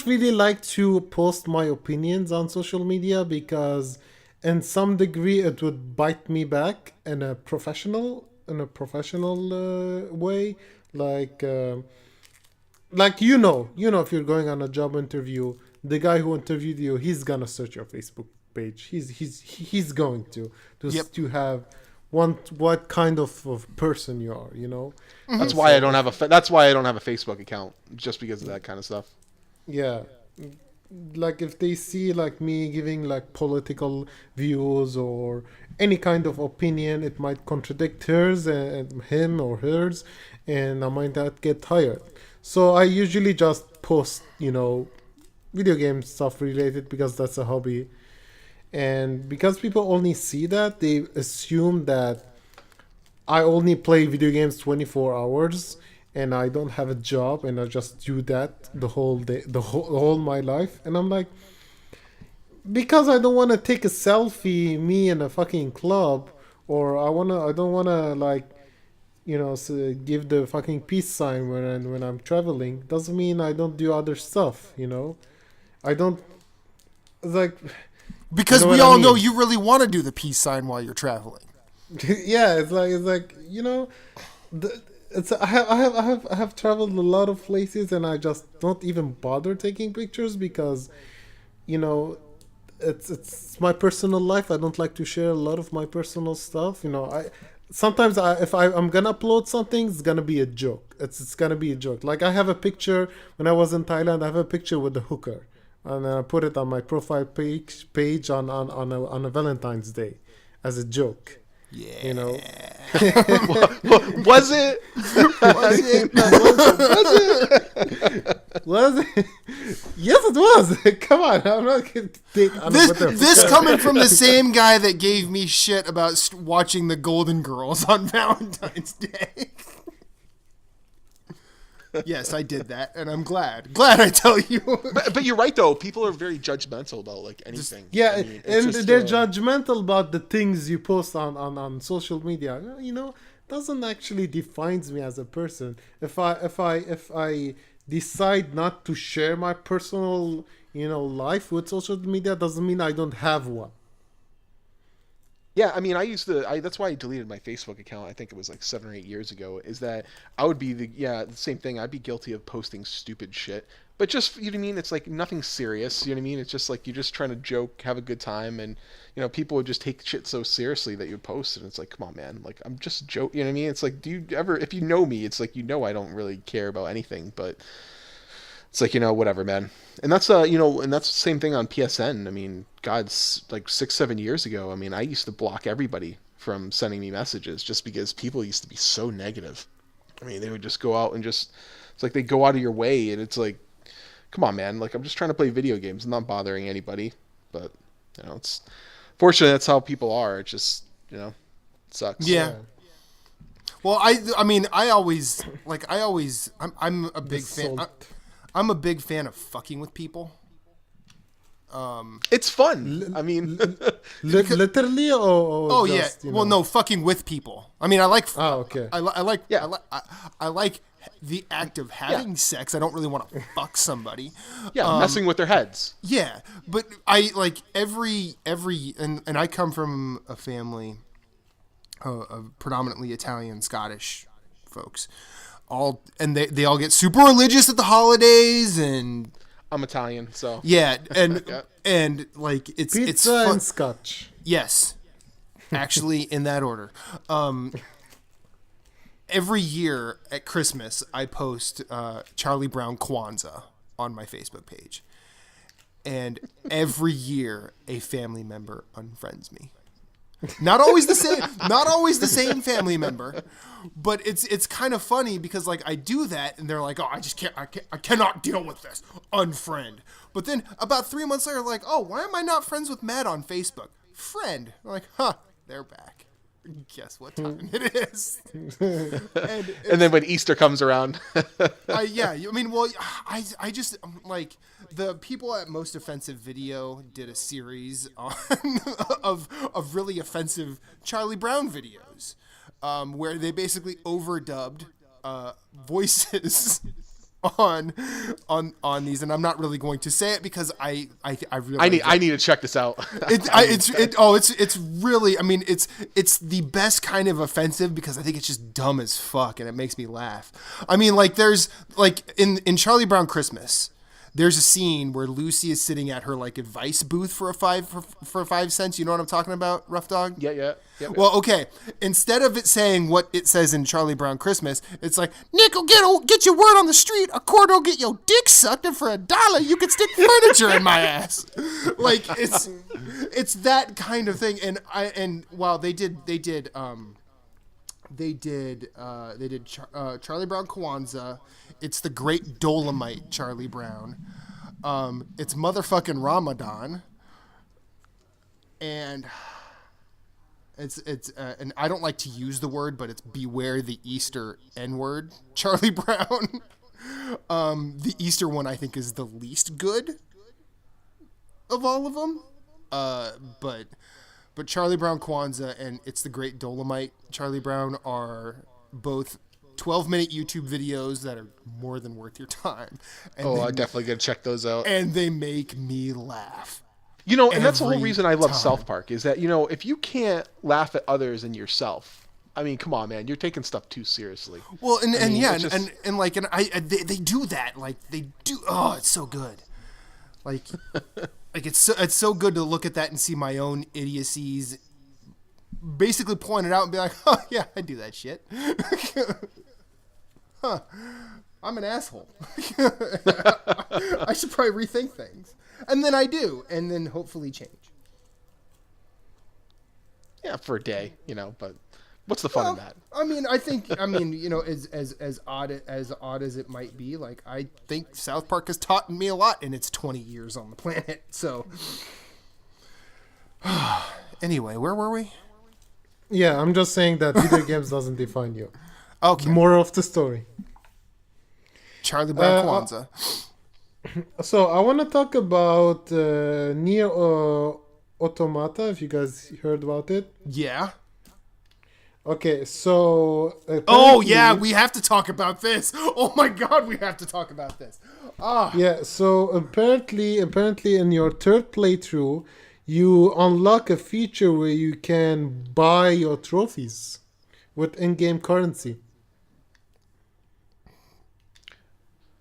[SPEAKER 3] really like to post my opinions on social media, because in some degree it would bite me back in a professional way, like if you're going on a job interview, the guy who interviewed you, he's gonna search your Facebook page. He's going to have what kind of person you are, you know.
[SPEAKER 4] That's why I don't have a Facebook account, just because of that kind of stuff.
[SPEAKER 3] Yeah, like if they see like me giving like political views or any kind of opinion, it might contradict hers and him or hers, and I might not get tired. So I usually just post, you know, video game stuff related because that's a hobby. And because people only see that, they assume that I only play video games 24 hours and I don't have a job and I just do that the whole day, the whole my life. And I'm like, because I don't want to take a selfie, me in a fucking club, or I don't want to like, you know, give the fucking peace sign when I'm traveling, doesn't mean I don't do other stuff, you know? I don't, like...
[SPEAKER 2] Because
[SPEAKER 3] you know
[SPEAKER 2] we
[SPEAKER 3] what I
[SPEAKER 2] all
[SPEAKER 3] mean?
[SPEAKER 2] know you really want to do the peace sign while you're traveling.
[SPEAKER 3] Yeah, it's like you know, I have traveled a lot of places and I just don't even bother taking pictures because, you know, it's my personal life. I don't like to share a lot of my personal stuff. You know, sometimes if I'm gonna upload something, it's gonna be a joke. It's gonna be a joke. Like I have a picture when I was in Thailand. I have a picture with the hooker, and I put it on my profile page on a Valentine's Day as a joke.
[SPEAKER 2] Yeah.
[SPEAKER 3] You know.
[SPEAKER 4] Was it?
[SPEAKER 3] Was it? Yes, it was. Come on, I'm not gonna take
[SPEAKER 2] This coming from the same guy that gave me shit about watching the Golden Girls on Valentine's Day. Yes, I did that, and I'm glad. Glad I tell you.
[SPEAKER 4] But you're right though. People are very judgmental about like anything.
[SPEAKER 3] Yeah,
[SPEAKER 4] I mean,
[SPEAKER 3] and
[SPEAKER 4] just,
[SPEAKER 3] they're judgmental about the things you post on social media. You know, doesn't actually defines me as a person. If I decide not to share my personal, you know, life with social media, doesn't mean I don't have one.
[SPEAKER 4] Yeah, I mean, that's why I deleted my Facebook account. I think it was like 7 or 8 years ago. Is that I would be the same thing. I'd be guilty of posting stupid shit, but just, you know what I mean. It's like nothing serious. You know what I mean. It's just like you're just trying to joke, have a good time, and you know people would just take shit so seriously that you post, and it's like, come on, man. Like I'm just joking. You know what I mean. It's like, do you ever, if you know me, it's like, you know, I don't really care about anything, but it's like, you know, whatever, man. And that's you know, and that's the same thing on PSN. I mean, God's like 6-7 years ago. I mean, I used to block everybody from sending me messages just because people used to be so negative. I mean, they would just go out and just, it's like they go out of your way, and it's like, come on, man. Like I'm just trying to play video games. I'm not bothering anybody. But you know, it's fortunately that's how people are. It just, you know, it sucks.
[SPEAKER 2] Yeah. Well, I mean, I'm a big fan. I'm a big fan of fucking with people.
[SPEAKER 4] It's fun. I mean,
[SPEAKER 3] literally or just,
[SPEAKER 2] yeah.
[SPEAKER 3] you
[SPEAKER 2] Well,
[SPEAKER 3] know?
[SPEAKER 2] no, fucking with people. I mean, I like.
[SPEAKER 3] Oh, okay.
[SPEAKER 2] I like.
[SPEAKER 4] Yeah.
[SPEAKER 2] I like the act of having sex. I don't really want to fuck somebody.
[SPEAKER 4] yeah, messing with their heads.
[SPEAKER 2] Yeah, but I like every and I come from a family of predominantly Italian, Scottish folks. They all get super religious at the holidays, and
[SPEAKER 4] I'm Italian, so
[SPEAKER 2] yeah, and like it's
[SPEAKER 3] Pizza
[SPEAKER 2] fun.
[SPEAKER 3] and scotch.
[SPEAKER 2] Yes, actually in that order. Every year at Christmas, I post Charlie Brown Kwanzaa on my Facebook page, and every year a family member unfriends me. Not always the same family member, but it's kind of funny because like I do that and they're like, oh, I cannot deal with this, unfriend. But then about 3 months later, like, oh, why am I not friends with Matt on Facebook? Friend. I'm like, huh, they're back. Guess what time it is? And
[SPEAKER 4] then when Easter comes around,
[SPEAKER 2] I mean, well, I just like the people at Most Offensive Video did a series on, of really offensive Charlie Brown videos, where they basically overdubbed voices on these, and I'm not really going to say it because I really
[SPEAKER 4] I need to check this out.
[SPEAKER 2] It's really, I mean, it's the best kind of offensive because I think it's just dumb as fuck and it makes me laugh. I mean, like there's like in Charlie Brown Christmas, there's a scene where Lucy is sitting at her like advice booth for 5 cents. You know what I'm talking about, Rough Dog?
[SPEAKER 4] Yeah.
[SPEAKER 2] Well, okay. Instead of it saying what it says in Charlie Brown Christmas, it's like, nickel, get your word on the street. A quarter will get your dick sucked, and for $1 you can stick furniture in my ass. Like it's that kind of thing. And while they did Charlie Brown Kwanzaa. It's the Great Dolomite Charlie Brown. It's motherfucking Ramadan. And it's and I don't like to use the word, but it's beware the Easter N-word Charlie Brown. The Easter one I think is the least good of all of them. But Charlie Brown Kwanzaa and It's the Great Dolomite Charlie Brown are both 12-minute YouTube videos that are more than worth your time. And
[SPEAKER 4] I'm definitely going to check those out.
[SPEAKER 2] And they make me laugh.
[SPEAKER 4] You know, and that's the whole reason I love South Park is that, you know, if you can't laugh at others and yourself, I mean, come on, man, you're taking stuff too seriously.
[SPEAKER 2] Well, they do that. Like, they do. Oh, it's so good. Like it's so good to look at that and see my own idiocies basically point it out and be like, oh, yeah, I do that shit. Huh. I'm an asshole. I should probably rethink things. And then I do. And then hopefully change.
[SPEAKER 4] Yeah, for a day, you know, but what's the fun in that?
[SPEAKER 2] I mean, you know, as odd as it might be, like, I think South Park has taught me a lot in its 20 years on the planet. So, anyway, where were we?
[SPEAKER 3] Yeah, I'm just saying that video games doesn't define you.
[SPEAKER 2] Okay.
[SPEAKER 3] More of the story.
[SPEAKER 2] Charlie Brown Kwanzaa.
[SPEAKER 3] So I want to talk about Nier Automata, if you guys heard about it.
[SPEAKER 2] Yeah.
[SPEAKER 3] Okay, so...
[SPEAKER 2] Oh, yeah, we have to talk about this. Oh, my God, we have to talk about this.
[SPEAKER 3] Yeah, so apparently in your third playthrough, you unlock a feature where you can buy your trophies with in-game currency.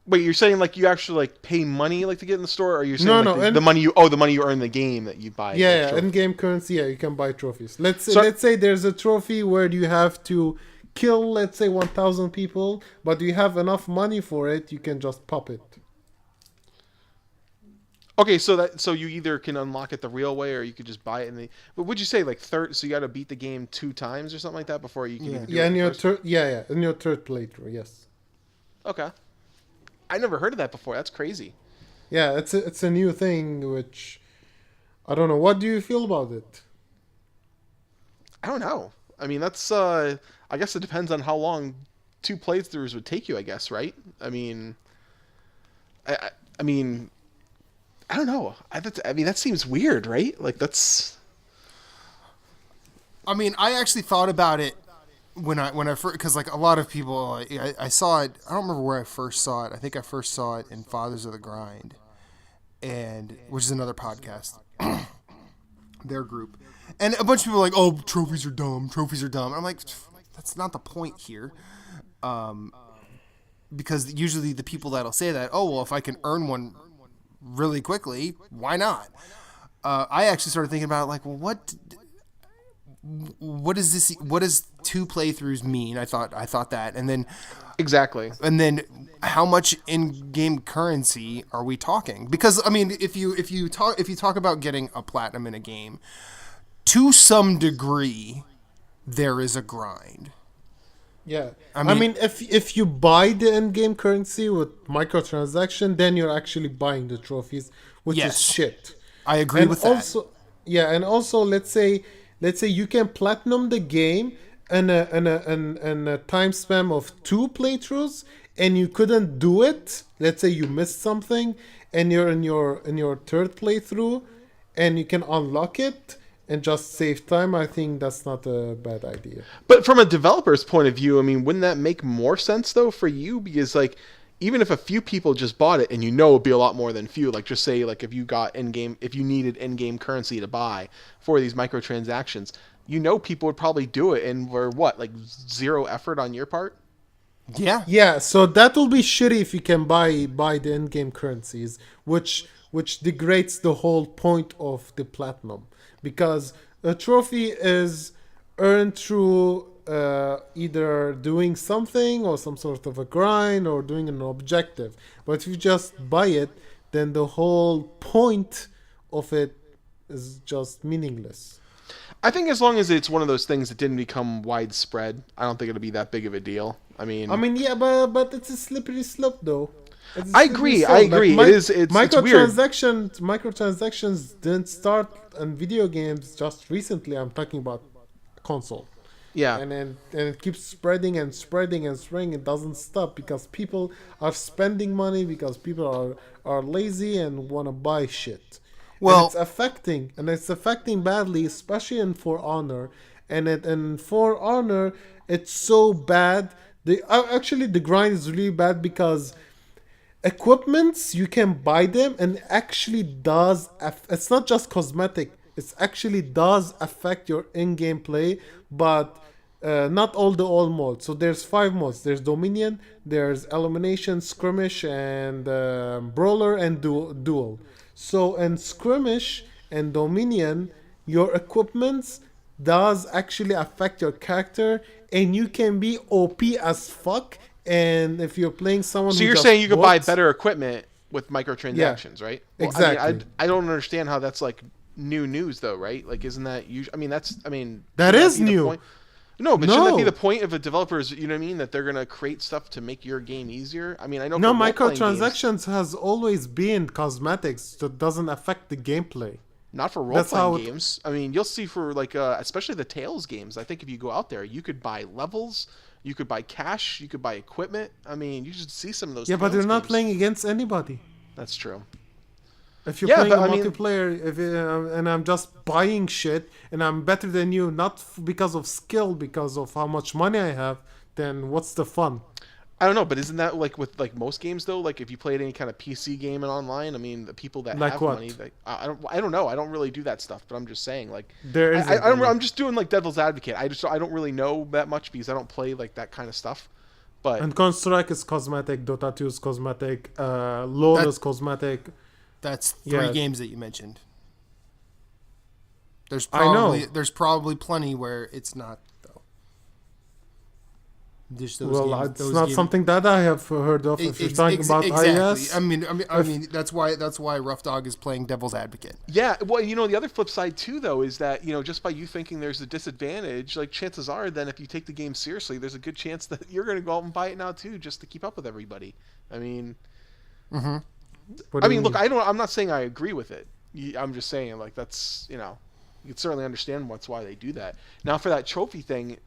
[SPEAKER 4] Wait, you're saying like you actually like pay money like to get in the store, or you're saying the money you earn in the game that you buy?
[SPEAKER 3] Yeah, in-game currency. Yeah, you can buy trophies. Let's say there's a trophy where you have to kill, let's say 1,000 people, but you have enough money for it, you can just pop it.
[SPEAKER 4] Okay, so you either can unlock it the real way, or you could just buy it in the. But would you say like third? So you got to beat the game 2 times or something like that before you can. Even do it
[SPEAKER 3] in your in your third playthrough, yes.
[SPEAKER 4] Okay. I never heard of that before. That's crazy.
[SPEAKER 3] Yeah, it's a new thing, which I don't know. What do you feel about it?
[SPEAKER 4] I don't know. I mean, that's I guess it depends on how long 2 playthroughs would take you. I guess, right? I mean, I mean, I don't know. I mean, that seems weird, right? Like that's.
[SPEAKER 2] I mean, I actually thought about it. When I first, because like a lot of people, I saw it. I don't remember where I first saw it. I think I first saw it in Fathers of the Grind, and which is another podcast, their group, and a bunch of people are like, oh, trophies are dumb. I'm like, that's not the point here, because usually the people that'll say that, oh well, if I can earn one really quickly, why not? I actually started thinking about like, well, what is this? What does 2 playthroughs mean? I thought that, and then
[SPEAKER 4] exactly,
[SPEAKER 2] and then how much in-game currency are we talking? Because I mean, if you talk about getting a platinum in a game, to some degree, there is a grind.
[SPEAKER 3] Yeah, I mean if you buy the in-game currency with microtransaction, then you're actually buying the trophies, which is shit.
[SPEAKER 2] I agree with that.
[SPEAKER 3] Yeah, and also let's say you can platinum the game in a time span of 2 playthroughs, and you couldn't do it. Let's say you missed something, and you're in your third playthrough, and you can unlock it and just save time. I think that's not a bad idea.
[SPEAKER 4] But from a developer's point of view, I mean, wouldn't that make more sense though for you? Because like, even if a few people just bought it, and you know it'd be a lot more than few, like just say like if you needed in-game currency to buy for these microtransactions, you know people would probably do it, and were what, like 0 effort on your part?
[SPEAKER 2] Yeah.
[SPEAKER 3] Yeah, so that will be shitty if you can buy the in-game currencies, which degrades the whole point of the platinum, because a trophy is earned through either doing something or some sort of a grind or doing an objective. But if you just buy it, then the whole point of it is just meaningless.
[SPEAKER 4] I think as long as it's one of those things that didn't become widespread, I don't think it'll be that big of a deal. I mean,
[SPEAKER 3] Yeah, but it's a slippery slope, though. It's a
[SPEAKER 4] I
[SPEAKER 3] slippery
[SPEAKER 4] agree.
[SPEAKER 3] slope.
[SPEAKER 4] I agree.
[SPEAKER 3] Like,
[SPEAKER 4] It's weird.
[SPEAKER 3] Microtransactions didn't start in video games just recently. I'm talking about console.
[SPEAKER 4] Yeah.
[SPEAKER 3] And it keeps spreading and spreading and spreading. It doesn't stop because people are spending money, because people are lazy and want to buy shit.
[SPEAKER 2] Well,
[SPEAKER 3] And it's affecting badly, especially in For Honor. And For Honor, it's so bad. Actually, the grind is really bad because equipments, you can buy them, and actually does. It's not just cosmetic. It actually does affect your in-game play, but not all modes. So there's 5 modes. There's Dominion, there's Elimination, Skirmish, and Brawler, and Duel. So in Skirmish and Dominion, your equipments does actually affect your character, and you can be OP as fuck. And if you're playing someone,
[SPEAKER 4] So
[SPEAKER 3] who
[SPEAKER 4] you're
[SPEAKER 3] just
[SPEAKER 4] saying you could buy
[SPEAKER 3] bots-
[SPEAKER 4] better equipment with microtransactions, right? Well,
[SPEAKER 3] exactly.
[SPEAKER 4] I mean, I don't understand how that's like new news, though, right? Like, isn't that usually? I mean,
[SPEAKER 3] That
[SPEAKER 4] shouldn't
[SPEAKER 3] is
[SPEAKER 4] be the
[SPEAKER 3] new.
[SPEAKER 4] point? No, but shouldn't that be
[SPEAKER 3] No.
[SPEAKER 4] the point of a developer? Is, you know what I mean? That they're gonna create stuff to make your game easier. I mean, I know.
[SPEAKER 3] No,
[SPEAKER 4] for role-playing games-
[SPEAKER 3] microtransactions has always been cosmetics that doesn't affect the gameplay.
[SPEAKER 4] Not for
[SPEAKER 3] That's how
[SPEAKER 4] role-playing
[SPEAKER 3] it-
[SPEAKER 4] games. I mean, you'll see for like, especially the Tales games. I think if you go out there, you could buy levels, you could buy cash, you could buy equipment. I mean, you should see some of those.
[SPEAKER 3] Yeah, but
[SPEAKER 4] Tales
[SPEAKER 3] they're not
[SPEAKER 4] games.
[SPEAKER 3] playing against anybody.
[SPEAKER 4] That's true.
[SPEAKER 3] If you're
[SPEAKER 4] Yeah,
[SPEAKER 3] playing
[SPEAKER 4] but
[SPEAKER 3] a
[SPEAKER 4] I mean-
[SPEAKER 3] multiplayer, and I'm just buying shit, and I'm better than you, not because of skill, because of how much money I have, then what's the fun?
[SPEAKER 4] I don't know, but isn't that like with like most games though? Like if you played any kind of PC game and online, I mean, the people that
[SPEAKER 3] Like
[SPEAKER 4] have
[SPEAKER 3] what?
[SPEAKER 4] money, like, I don't know. I don't really do that stuff, but I'm just saying, like,
[SPEAKER 3] There isn't any.
[SPEAKER 4] I'm just doing like devil's advocate. I don't really know that much because I don't play like that kind of stuff. But
[SPEAKER 3] And Counter-Strike is cosmetic, Dota 2 is cosmetic, LoL
[SPEAKER 2] That-
[SPEAKER 3] is cosmetic.
[SPEAKER 2] that's 3
[SPEAKER 3] Yeah.
[SPEAKER 2] games that you mentioned. There's
[SPEAKER 3] I know.
[SPEAKER 2] probably plenty where it's not though. Just those
[SPEAKER 3] Well,
[SPEAKER 2] games,
[SPEAKER 3] it's
[SPEAKER 2] those
[SPEAKER 3] not
[SPEAKER 2] games-
[SPEAKER 3] something that I have heard of. If you're talking about iOS,
[SPEAKER 2] I mean, that's why Roughdawg is playing devil's advocate.
[SPEAKER 4] yeah, well, you know, the other flip side too, though, is that, you know, just by you thinking there's a disadvantage, like chances are, then if you take the game seriously, there's a good chance that you're going to go out and buy it now too, just to keep up with everybody. I mean,
[SPEAKER 3] what
[SPEAKER 4] I
[SPEAKER 3] do
[SPEAKER 4] mean,
[SPEAKER 3] you
[SPEAKER 4] look, I'm not saying I agree with it. I'm just saying, like, that's, you know, you can certainly understand what's why they do that. Now, for that trophy thing,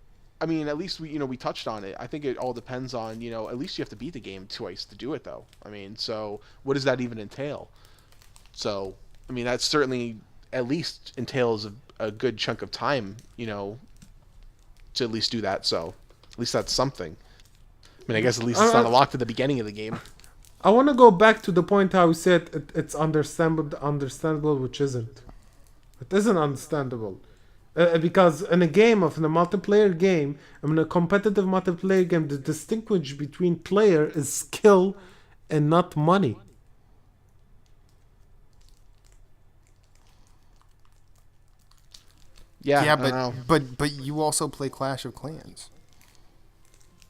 [SPEAKER 4] I mean, at least we touched on it. I think it all depends on, you know, at least you have to beat the game twice to do it, though. I mean, so what does that even entail? So, I mean, that certainly at least entails a good chunk of time, you know, to at least do that. So, at least that's something. I mean, I guess at least it's not unlocked at the beginning of the game.
[SPEAKER 3] I want to go back to the point how you said it's understandable, which isn't. It isn't understandable. Because in a multiplayer game, in a competitive multiplayer game, the distinction between player is skill and not money.
[SPEAKER 4] Yeah,
[SPEAKER 2] Yeah,
[SPEAKER 4] I don't know.
[SPEAKER 2] but you also play Clash of Clans.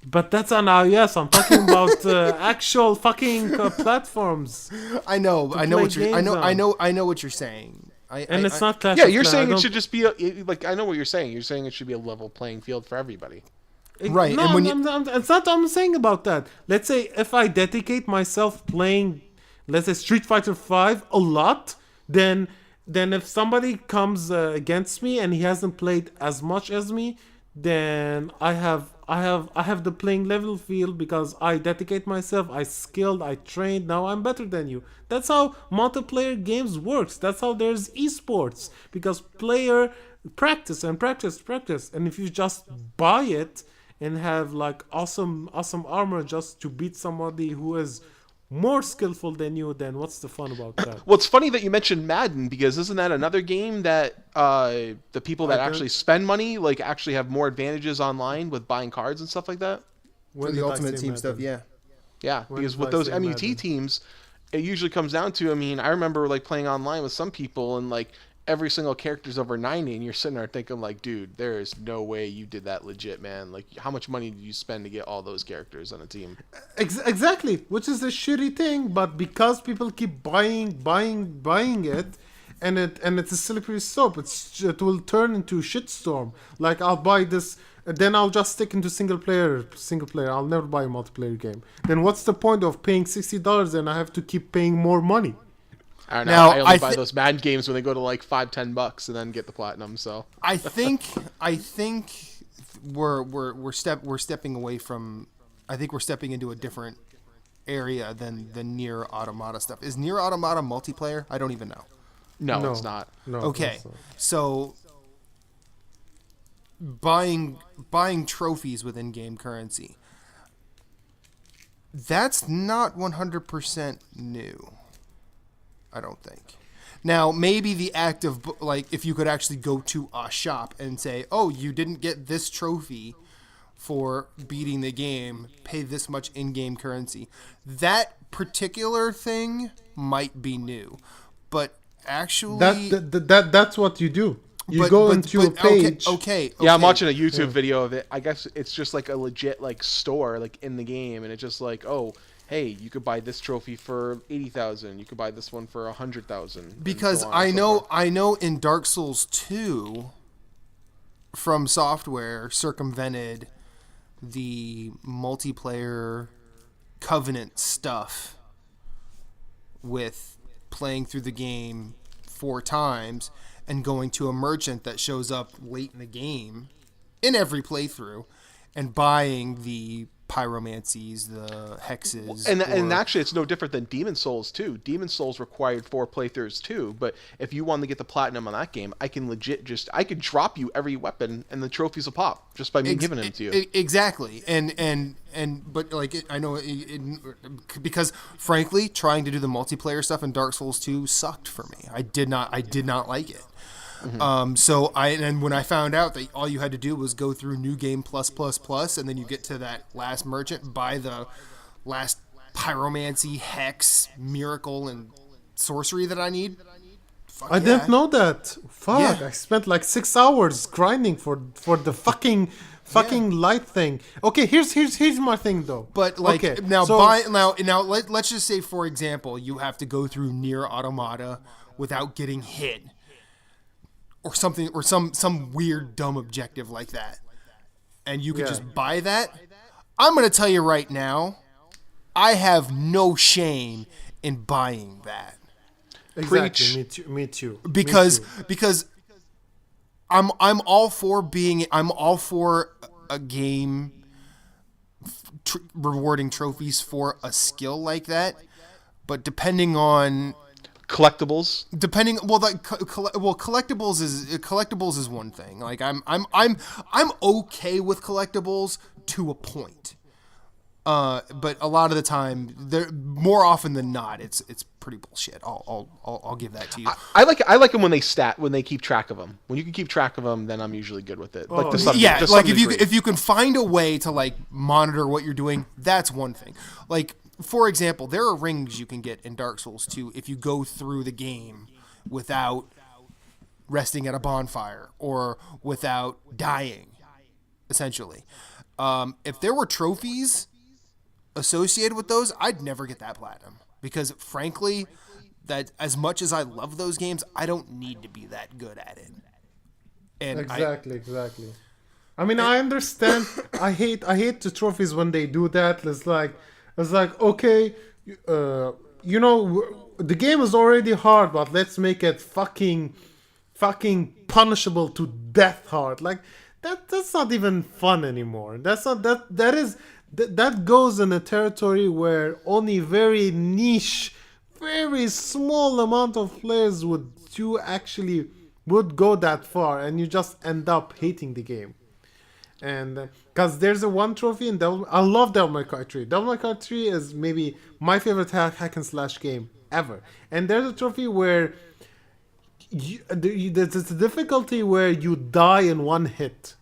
[SPEAKER 3] But that's on iOS. I'm talking about actual fucking platforms.
[SPEAKER 2] I know
[SPEAKER 3] play
[SPEAKER 2] what you're.
[SPEAKER 3] games on.
[SPEAKER 2] I know what you're saying.
[SPEAKER 3] And it's not Clash
[SPEAKER 4] Yeah,
[SPEAKER 3] of
[SPEAKER 4] you're
[SPEAKER 3] Clans.
[SPEAKER 4] saying
[SPEAKER 3] I
[SPEAKER 4] it should just be like, I know what you're saying. You're saying it should be a level playing field for everybody.
[SPEAKER 2] Right,
[SPEAKER 3] No,
[SPEAKER 2] and when
[SPEAKER 3] it's not what I'm saying about that. Let's say if I dedicate myself playing, let's say Street Fighter 5 a lot, then if somebody comes against me and he hasn't played as much as me, then I have the playing level field because I dedicate myself, I skilled, I trained, now I'm better than you. That's how multiplayer games works. That's how there's esports, because player practice and practice, and if you just buy it and have like awesome armor just to beat somebody who is more skillful than you, then what's the fun about that?
[SPEAKER 4] Well, it's funny that you mentioned Madden, because isn't that another game that the people that
[SPEAKER 3] Like
[SPEAKER 4] actually spend money like actually have more advantages online with buying cards and stuff like that?
[SPEAKER 2] For the Ultimate Team stuff, yeah.
[SPEAKER 4] Yeah,
[SPEAKER 3] When
[SPEAKER 4] because
[SPEAKER 3] did
[SPEAKER 4] with
[SPEAKER 3] I
[SPEAKER 4] those
[SPEAKER 3] say
[SPEAKER 4] MUT
[SPEAKER 3] Madden?
[SPEAKER 4] teams, it usually comes down to, I mean, I remember like playing online with some people and like every single character's over 90 and you're sitting there thinking like, dude, there is no way you did that legit, man. Like how much money did you spend to get all those characters on a team?
[SPEAKER 3] Exactly, which is a shitty thing, but because people keep buying it, and it's a slippery slope. It will turn into a shitstorm. Like I'll buy this, then I'll just stick into single player. I'll never buy a multiplayer game. Then what's the point of paying $60 and I have to keep paying more money?
[SPEAKER 4] I don't know.
[SPEAKER 2] Now,
[SPEAKER 4] I only buy those Madden games when they go to like $5-10 and then get the platinum. So
[SPEAKER 2] I think we're stepping away from. I think we're stepping into a different area than the Nier Automata stuff. Is Nier Automata multiplayer? I don't even know.
[SPEAKER 4] no, it's not.
[SPEAKER 3] No.
[SPEAKER 2] Okay,
[SPEAKER 3] it's not.
[SPEAKER 2] so buying trophies with in-game currency. That's not 100% new. I don't think. Now, maybe the act of, like, if you could actually go to a shop and say, oh, you didn't get this trophy for beating the game, pay this much in-game currency. That particular thing might be new. But actually...
[SPEAKER 3] That's what you do. You go into a page.
[SPEAKER 2] Okay.
[SPEAKER 4] Yeah, I'm watching a YouTube video of it. I guess it's just like a legit like store like in the game, and it's just like, oh, hey, you could buy this trophy for 80,000. You could buy this one for 100,000.
[SPEAKER 2] Because I know in Dark Souls 2, From Software circumvented the multiplayer Covenant stuff with playing through the game 4 times and going to a merchant that shows up late in the game in every playthrough and buying the pyromancies, the hexes.
[SPEAKER 4] And actually, it's no different than Demon Souls too. Demon Souls required 4 playthroughs too. But if you want to get the platinum on that game, I can I could drop you every weapon and the trophies will pop just by me giving them to you.
[SPEAKER 2] Exactly. But like I know because frankly, trying to do the multiplayer stuff in Dark Souls 2 sucked for me. I did not like it. Mm-hmm. So when I found out that all you had to do was go through New Game plus, and then you get to that last merchant, buy the last pyromancy, hex, miracle, and sorcery that I need.
[SPEAKER 3] I didn't know that. Fuck!
[SPEAKER 2] Yeah.
[SPEAKER 3] I spent like 6 hours grinding for the fucking light thing. Okay, here's my thing though.
[SPEAKER 2] But like
[SPEAKER 3] okay,
[SPEAKER 2] now,
[SPEAKER 3] so,
[SPEAKER 2] let's just say, for example, you have to go through Nier Automata without getting hit. Or something, or some weird dumb objective like that, and you could just buy that. I'm gonna tell you right now, I have no shame in buying that.
[SPEAKER 3] Exactly. Me too.
[SPEAKER 2] Because I'm all for a game rewarding trophies for a skill like that, but depending on.
[SPEAKER 4] Collectibles.
[SPEAKER 2] Collectibles is one thing. Like I'm okay with collectibles to a point. But a lot of the time, more often than not, it's pretty bullshit. I'll give that to you.
[SPEAKER 4] I like them when they keep track of them. When you can keep track of them, then I'm usually good with it. Like
[SPEAKER 2] if you can find a way to like monitor what you're doing, that's one thing. Like. For example, there are rings you can get in Dark Souls 2 if you go through the game without resting at a bonfire or without dying, essentially. If there were trophies associated with those, I'd never get that platinum. Because, frankly, that as much as I love those games, I don't need to be that good at it. And
[SPEAKER 3] exactly. I mean, I understand. I hate the trophies when they do that. It's like, okay, the game is already hard, but let's make it fucking punishable to death hard. Like that's not even fun anymore. That goes in a territory where only very niche, very small amount of players would go that far, and you just end up hating the game. And because there's a one trophy in I love Devil May Cry 3. Devil May Cry 3 is maybe my favorite hack and slash game ever. And there's a trophy where there's a difficulty where you die in one hit.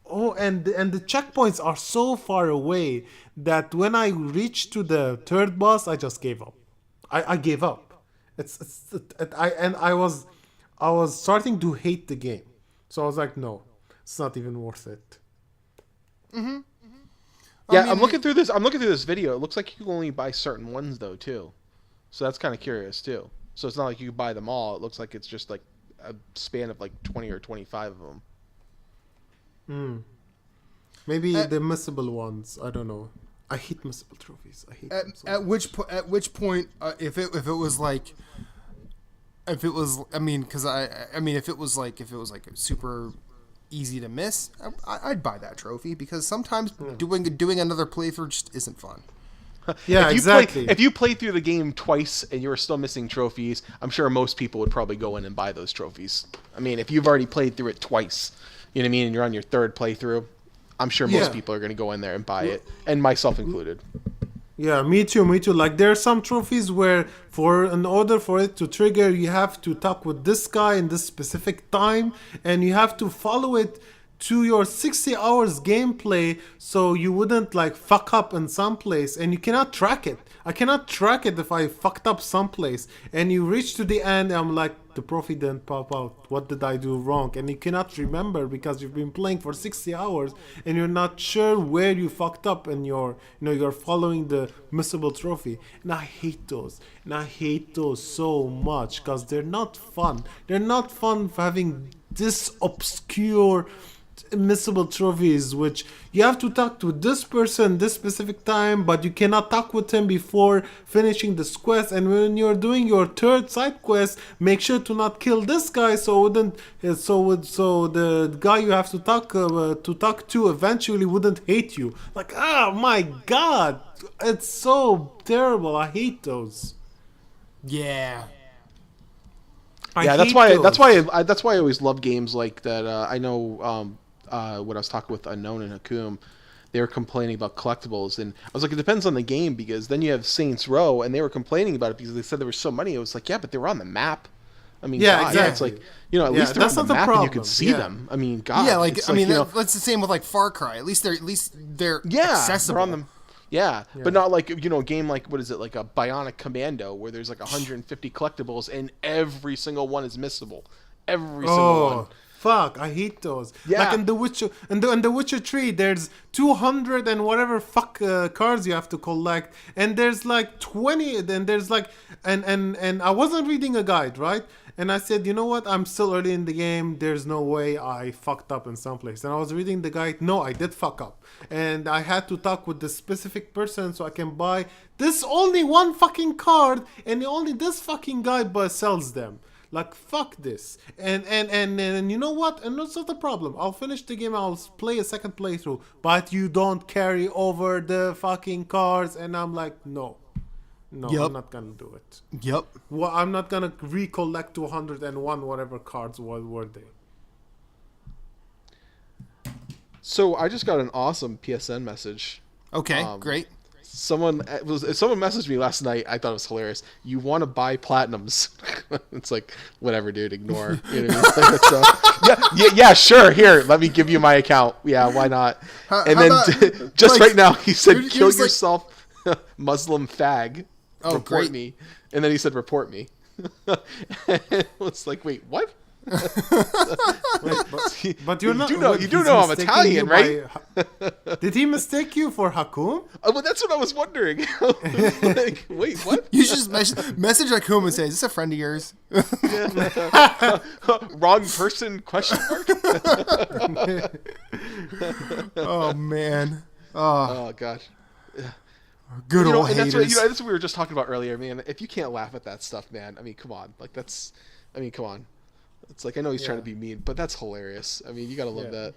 [SPEAKER 3] Oh, and the checkpoints are so far away that when I reached to the third boss, I just gave up. I gave up. I was starting to hate the game, so I was like, no, it's not even worth it.
[SPEAKER 4] Yeah, I'm looking through this. I'm looking through this video. It looks like you can only buy certain ones though too, so that's kind of curious too. So it's not like you can buy them all. It looks like it's just like a span of like 20 or 25 of them.
[SPEAKER 3] Maybe the missable ones. I don't know. I hate missable trophies. I hate them so
[SPEAKER 2] At which point, if it was like, if it was, I mean, because I mean, if it was like super easy to miss, I'd buy that trophy, because sometimes doing another playthrough just isn't fun.
[SPEAKER 3] Yeah, exactly.
[SPEAKER 4] If you play through the game twice and you're still missing trophies, I'm sure most people would probably go in and buy those trophies. I mean, if you've already played through it twice, you know what I mean, and you're on your third playthrough, I'm sure most people are going to go in there and buy it, and myself included.
[SPEAKER 3] Yeah, me too. Like, there are some trophies where, in order for it to trigger, you have to talk with this guy in this specific time, and you have to follow it to your 60 hours gameplay, so you wouldn't like fuck up in some place, and you cannot track it. I cannot track it if I fucked up someplace, and you reach to the end, I'm like, the trophy didn't pop out. What did I do wrong? And you cannot remember because you've been playing for 60 hours and you're not sure where you fucked up, and you're following the missable trophy. And I hate those. And I hate those so much because they're not fun. They're not fun for having this obscure missable trophies, which you have to talk to this person this specific time, but you cannot talk with him before finishing this quest. And when you're doing your third side quest, make sure to not kill this guy, so the guy you have to talk to eventually wouldn't hate you. Like, oh my god, it's so terrible. I hate those.
[SPEAKER 2] Yeah.
[SPEAKER 4] That's why I always love games like that. I know when I was talking with Unknown and Hakum, they were complaining about collectibles, and I was like, it depends on the game, because then you have Saints Row, and they were complaining about it because they said there were so many. It was like, yeah, but they were on the map. I mean,
[SPEAKER 3] yeah,
[SPEAKER 4] God,
[SPEAKER 3] exactly.
[SPEAKER 4] It's like, at least they're on the map and you can see them. I mean, God.
[SPEAKER 2] Yeah, like, I mean, that's the same with like Far Cry. At least they're accessible.
[SPEAKER 4] They're on them. Yeah, but not like, a game like, what is it, like a Bionic Commando, where there's like 150 collectibles and every single one is missable. Every single one.
[SPEAKER 3] Fuck, I hate those.
[SPEAKER 4] Yeah.
[SPEAKER 3] Like in The Witcher, in the Witcher 3, there's 200 and whatever cards you have to collect, and there's like 20, and there's like, and I wasn't reading a guide, right? And I said, you know what? I'm still early in the game. There's no way I fucked up in some place. And I was reading the guide. No, I did fuck up. And I had to talk with this specific person so I can buy this only one fucking card, and only this fucking guy sells them. Like, fuck this. And you know what? And that's not the problem. I'll finish the game. I'll play a second playthrough. But you don't carry over the fucking cards. And I'm like, no.
[SPEAKER 2] Yep.
[SPEAKER 3] I'm not gonna do it.
[SPEAKER 2] Yep.
[SPEAKER 3] Well, I'm not gonna recollect 201 whatever cards were they.
[SPEAKER 4] So I just got an awesome PSN message.
[SPEAKER 2] Okay, great.
[SPEAKER 4] Someone messaged me last night. I thought it was hilarious. You want to buy platinums? It's like, whatever, dude. Ignore. You know what I mean? So, yeah, sure. Here, let me give you my account. Yeah, why not? Just right now, he said, "Kill yourself, Muslim fag."
[SPEAKER 2] Oh,
[SPEAKER 4] report
[SPEAKER 2] great.
[SPEAKER 4] me. And then he said, "Report me." It's like, wait, what?
[SPEAKER 3] But you're not.
[SPEAKER 4] You do know I'm Italian, right?
[SPEAKER 3] Did he mistake you for Hakum?
[SPEAKER 4] Well, that's what I was wondering. Like, wait, what?
[SPEAKER 2] You should just message Hakum and say, "Is this a friend of yours?"
[SPEAKER 4] Wrong person? Question mark.
[SPEAKER 2] Oh man.
[SPEAKER 4] Oh gosh.
[SPEAKER 2] Good old
[SPEAKER 4] and
[SPEAKER 2] haters.
[SPEAKER 4] that's what we were just talking about earlier, man. If you can't laugh at that stuff, man, I mean, come on. Like, come on. It's like, I know he's trying to be mean, but that's hilarious. I mean, you gotta love that.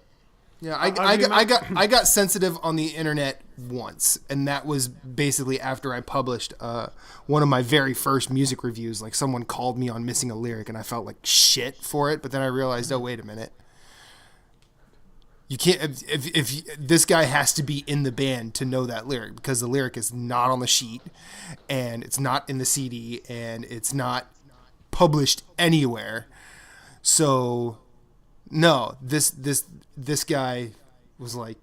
[SPEAKER 2] Yeah, I got sensitive on the internet once, and that was basically after I published one of my very first music reviews. Like, someone called me on missing a lyric, and I felt like shit for it. But then I realized, oh, wait a minute. You can't. If this guy has to be in the band to know that lyric, because the lyric is not on the sheet, and it's not in the CD, and it's not published anywhere. So, no, this guy was like,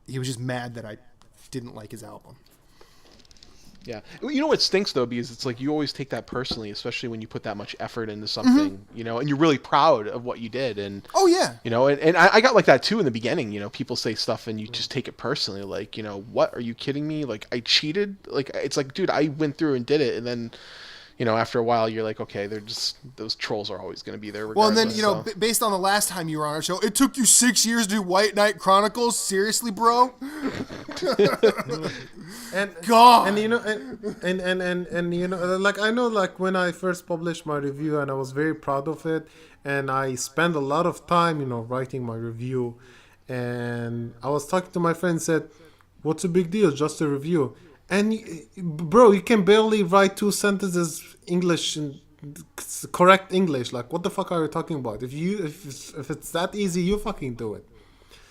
[SPEAKER 2] he was just mad that I didn't like his album.
[SPEAKER 4] Yeah. You know what stinks, though, because it's like you always take that personally, especially when you put that much effort into something, you know, and you're really proud of what you did. And
[SPEAKER 2] oh, yeah.
[SPEAKER 4] You know, and I got like that, too, in the beginning. You know, people say stuff and you just take it personally. Like, you know, what? Are you kidding me? Like, I cheated? Like, it's like, dude, I went through and did it. And then, you know, after a while, you're like, okay, they're just, those trolls are always going to be there regardless.
[SPEAKER 2] Well, and then, you know, based on the last time you were on our show, it took you 6 years to do White Knight Chronicles? Seriously, bro?
[SPEAKER 3] And
[SPEAKER 2] God.
[SPEAKER 3] and you know and you know, like, I know, like, when I first published my review, and I was very proud of it, and I spent a lot of time, you know, writing my review, and I was talking to my friend and said, what's a big deal, just a review? And bro, you can barely write 2 sentences English in correct English. Like, what the fuck are you talking about? If it's that easy, you fucking do it.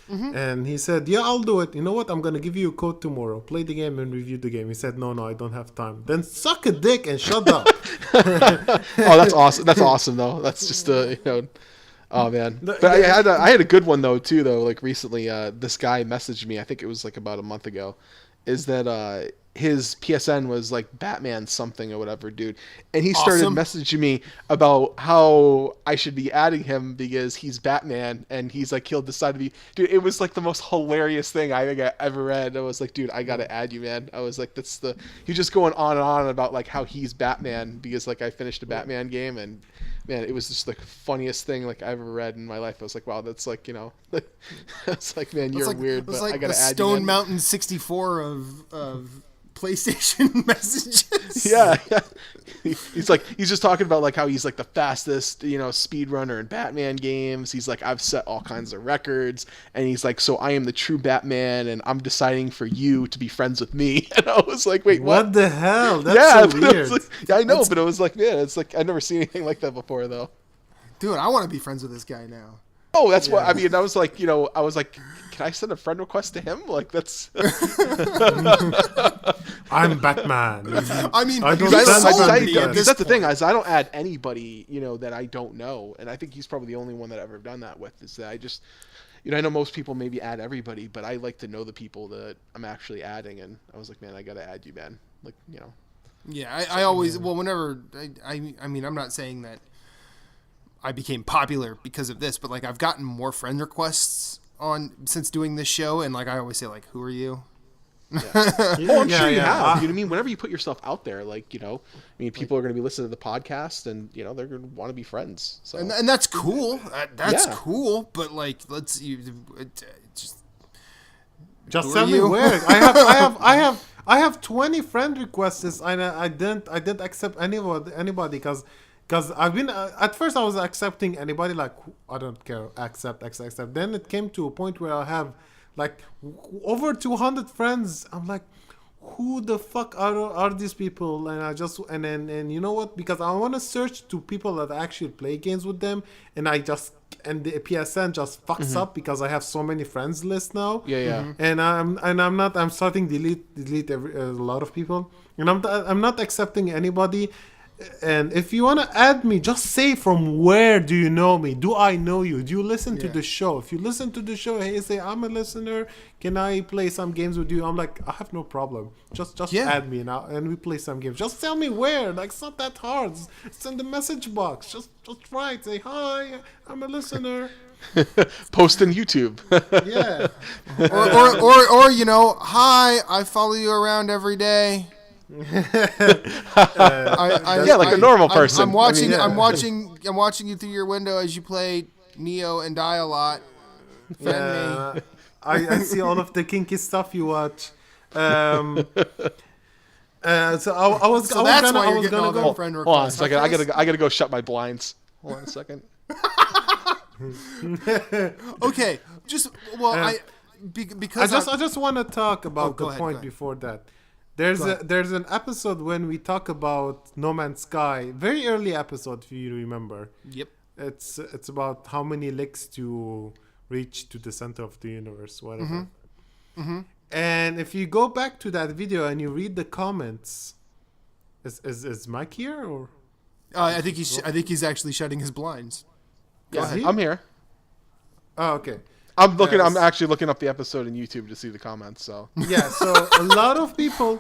[SPEAKER 3] And he said, yeah, I'll do it. You know what? I'm going to give you a code tomorrow. Play the game and review the game. He said, no, I don't have time. Then suck a dick and shut up.
[SPEAKER 4] Oh, that's awesome. That's awesome, though. That's just, you know, oh, man. But I had a good one, though, too, though. Like, recently, this guy messaged me, I think it was, like, about a month ago, is that his PSN was like Batman something or whatever, dude. And he started messaging me about how I should be adding him because he's Batman, and he's like, he'll decide to be, dude. It was like the most hilarious thing I think I ever read. I was like, dude, I gotta add you, man. I was like, he's just going on and on about like how he's Batman because like I finished a Batman game, and man, it was just the funniest thing like I ever read in my life. I was like, wow, that's like, you know, it's like, man, you're like, weird, but like I gotta add you, man.
[SPEAKER 2] Stone Mountain 64 of PlayStation messages.
[SPEAKER 4] Yeah. He's just talking about like how he's like the fastest, you know, speedrunner in Batman games. He's like, I've set all kinds of records, and he's like, so I am the true Batman, and I'm deciding for you to be friends with me. And I was like, wait, what
[SPEAKER 3] the hell? That's so weird.
[SPEAKER 4] Like, yeah, I know, but it was like, man, it's like I've never seen anything like that before, though.
[SPEAKER 2] Dude, I want to be friends with this guy now.
[SPEAKER 4] Oh, that's what I mean. I was like, you know, can I send a friend request to him? Like, that's.
[SPEAKER 3] I'm Batman.
[SPEAKER 2] I mean,
[SPEAKER 4] that's the thing, is I don't add anybody, you know, that I don't know, and I think he's probably the only one that I've ever done that with. Is that I just, you know, I know most people maybe add everybody, but I like to know the people that I'm actually adding, and I was like, man, I gotta add you, man. Like, you know.
[SPEAKER 2] Yeah, I always whenever I mean, I'm not saying that I became popular because of this, but like I've gotten more friend requests since doing this show, and like I always say, like, who are you?
[SPEAKER 4] Yeah. Oh, I'm sure you have. You know what I mean? Whenever you put yourself out there, like, you know, I mean, people are going to be listening to the podcast, and you know they're going to want to be friends. So,
[SPEAKER 2] and that's cool. That's cool. But like,
[SPEAKER 3] just tell me where. I have 20 friend requests, and I didn't accept anybody because I've been at first I was accepting anybody, like, I don't care, accept. Then it came to a point where I have like over 200 friends. I'm like, who the fuck are these people? And I just and you know what? Because I want to search to people that actually play games with them, and the PSN just fucks up because I have so many friends list now.
[SPEAKER 4] Yeah.
[SPEAKER 3] And I'm starting delete a lot of people, and I'm not accepting anybody. And if you want to add me, just say from where do you know me? Do I know you? Do you listen to the show? If you listen to the show, hey, say, I'm a listener. Can I play some games with you? I'm like, I have no problem. Just add me now, and we play some games. Just tell me where. Like, it's not that hard. It's in the message box. Just write. Say, hi, I'm a listener.
[SPEAKER 4] Post on YouTube.
[SPEAKER 3] Yeah.
[SPEAKER 2] or you know, hi, I follow you around every day.
[SPEAKER 4] Like a normal person.
[SPEAKER 2] I'm watching you through your window as you play Neo and die a lot. Friend me.
[SPEAKER 3] I see all of the kinky stuff you watch. So that's why you're getting all the friend requests.
[SPEAKER 4] Hold on a second. I gotta go shut my blinds. Hold on a second.
[SPEAKER 2] Okay. Because
[SPEAKER 3] I just want to talk about the point before that. There's an episode when we talk about No Man's Sky, very early episode if you remember.
[SPEAKER 2] Yep.
[SPEAKER 3] It's about how many licks to reach to the center of the universe, whatever. And if you go back to that video and you read the comments, is Mike here or?
[SPEAKER 2] I think he's actually shutting his blinds.
[SPEAKER 4] Yeah, I'm here.
[SPEAKER 3] Oh, okay.
[SPEAKER 4] I'm actually looking up the episode in YouTube to see the comments. So
[SPEAKER 3] Yeah, so a lot of people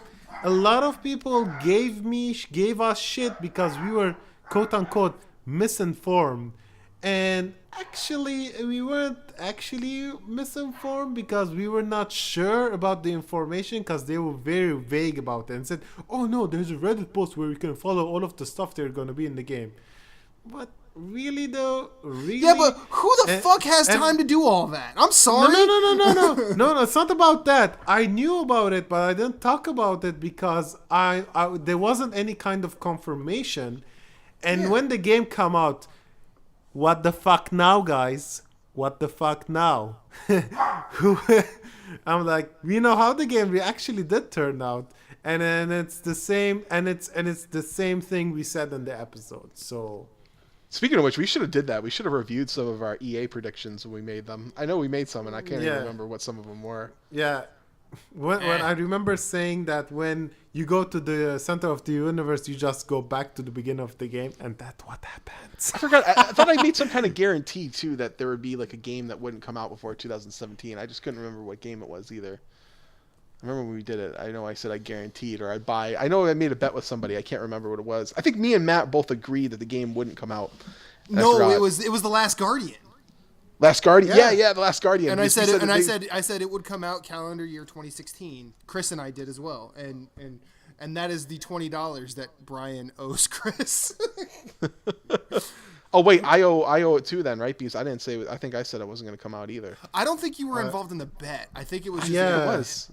[SPEAKER 3] gave us shit because we were quote unquote misinformed, and actually we weren't actually misinformed because we were not sure about the information because they were very vague about it and said, oh no, there's a Reddit post where we can follow all of the stuff they're going to be in the game. But really though, really?
[SPEAKER 2] Yeah, but who the fuck has time to do all that? I'm sorry.
[SPEAKER 3] No, it's not about that. I knew about it, but I didn't talk about it because I there wasn't any kind of confirmation. And when the game come out, what the fuck now, guys? What the fuck now? I'm like, we know how the game actually did turn out, and then it's the same, and it's the same thing we said in the episode. So,
[SPEAKER 4] speaking of which, we should have did that. We should have reviewed some of our EA predictions when we made them. I know we made some, and I can't even remember what some of them were.
[SPEAKER 3] Yeah. When I remember saying that when you go to the center of the universe, you just go back to the beginning of the game, and that's what happens.
[SPEAKER 4] I forgot. I thought I made some kind of guarantee too that there would be like a game that wouldn't come out before 2017. I just couldn't remember what game it was either. I remember when we did it. I know I said I guaranteed or I'd buy. I know I made a bet with somebody. I can't remember what it was. I think me and Matt both agreed that the game wouldn't come out.
[SPEAKER 2] No, it was The Last Guardian.
[SPEAKER 4] Last Guardian. Yeah, The Last Guardian.
[SPEAKER 2] And I said it would come out calendar year 2016. Chris and I did as well. And that is the $20 that Brian owes Chris.
[SPEAKER 4] Oh wait, I owe it too then, right? Because I didn't say. I think I said it wasn't going to come out either.
[SPEAKER 2] I don't think you were involved in the bet. I think it was just
[SPEAKER 3] Yeah.
[SPEAKER 4] It was.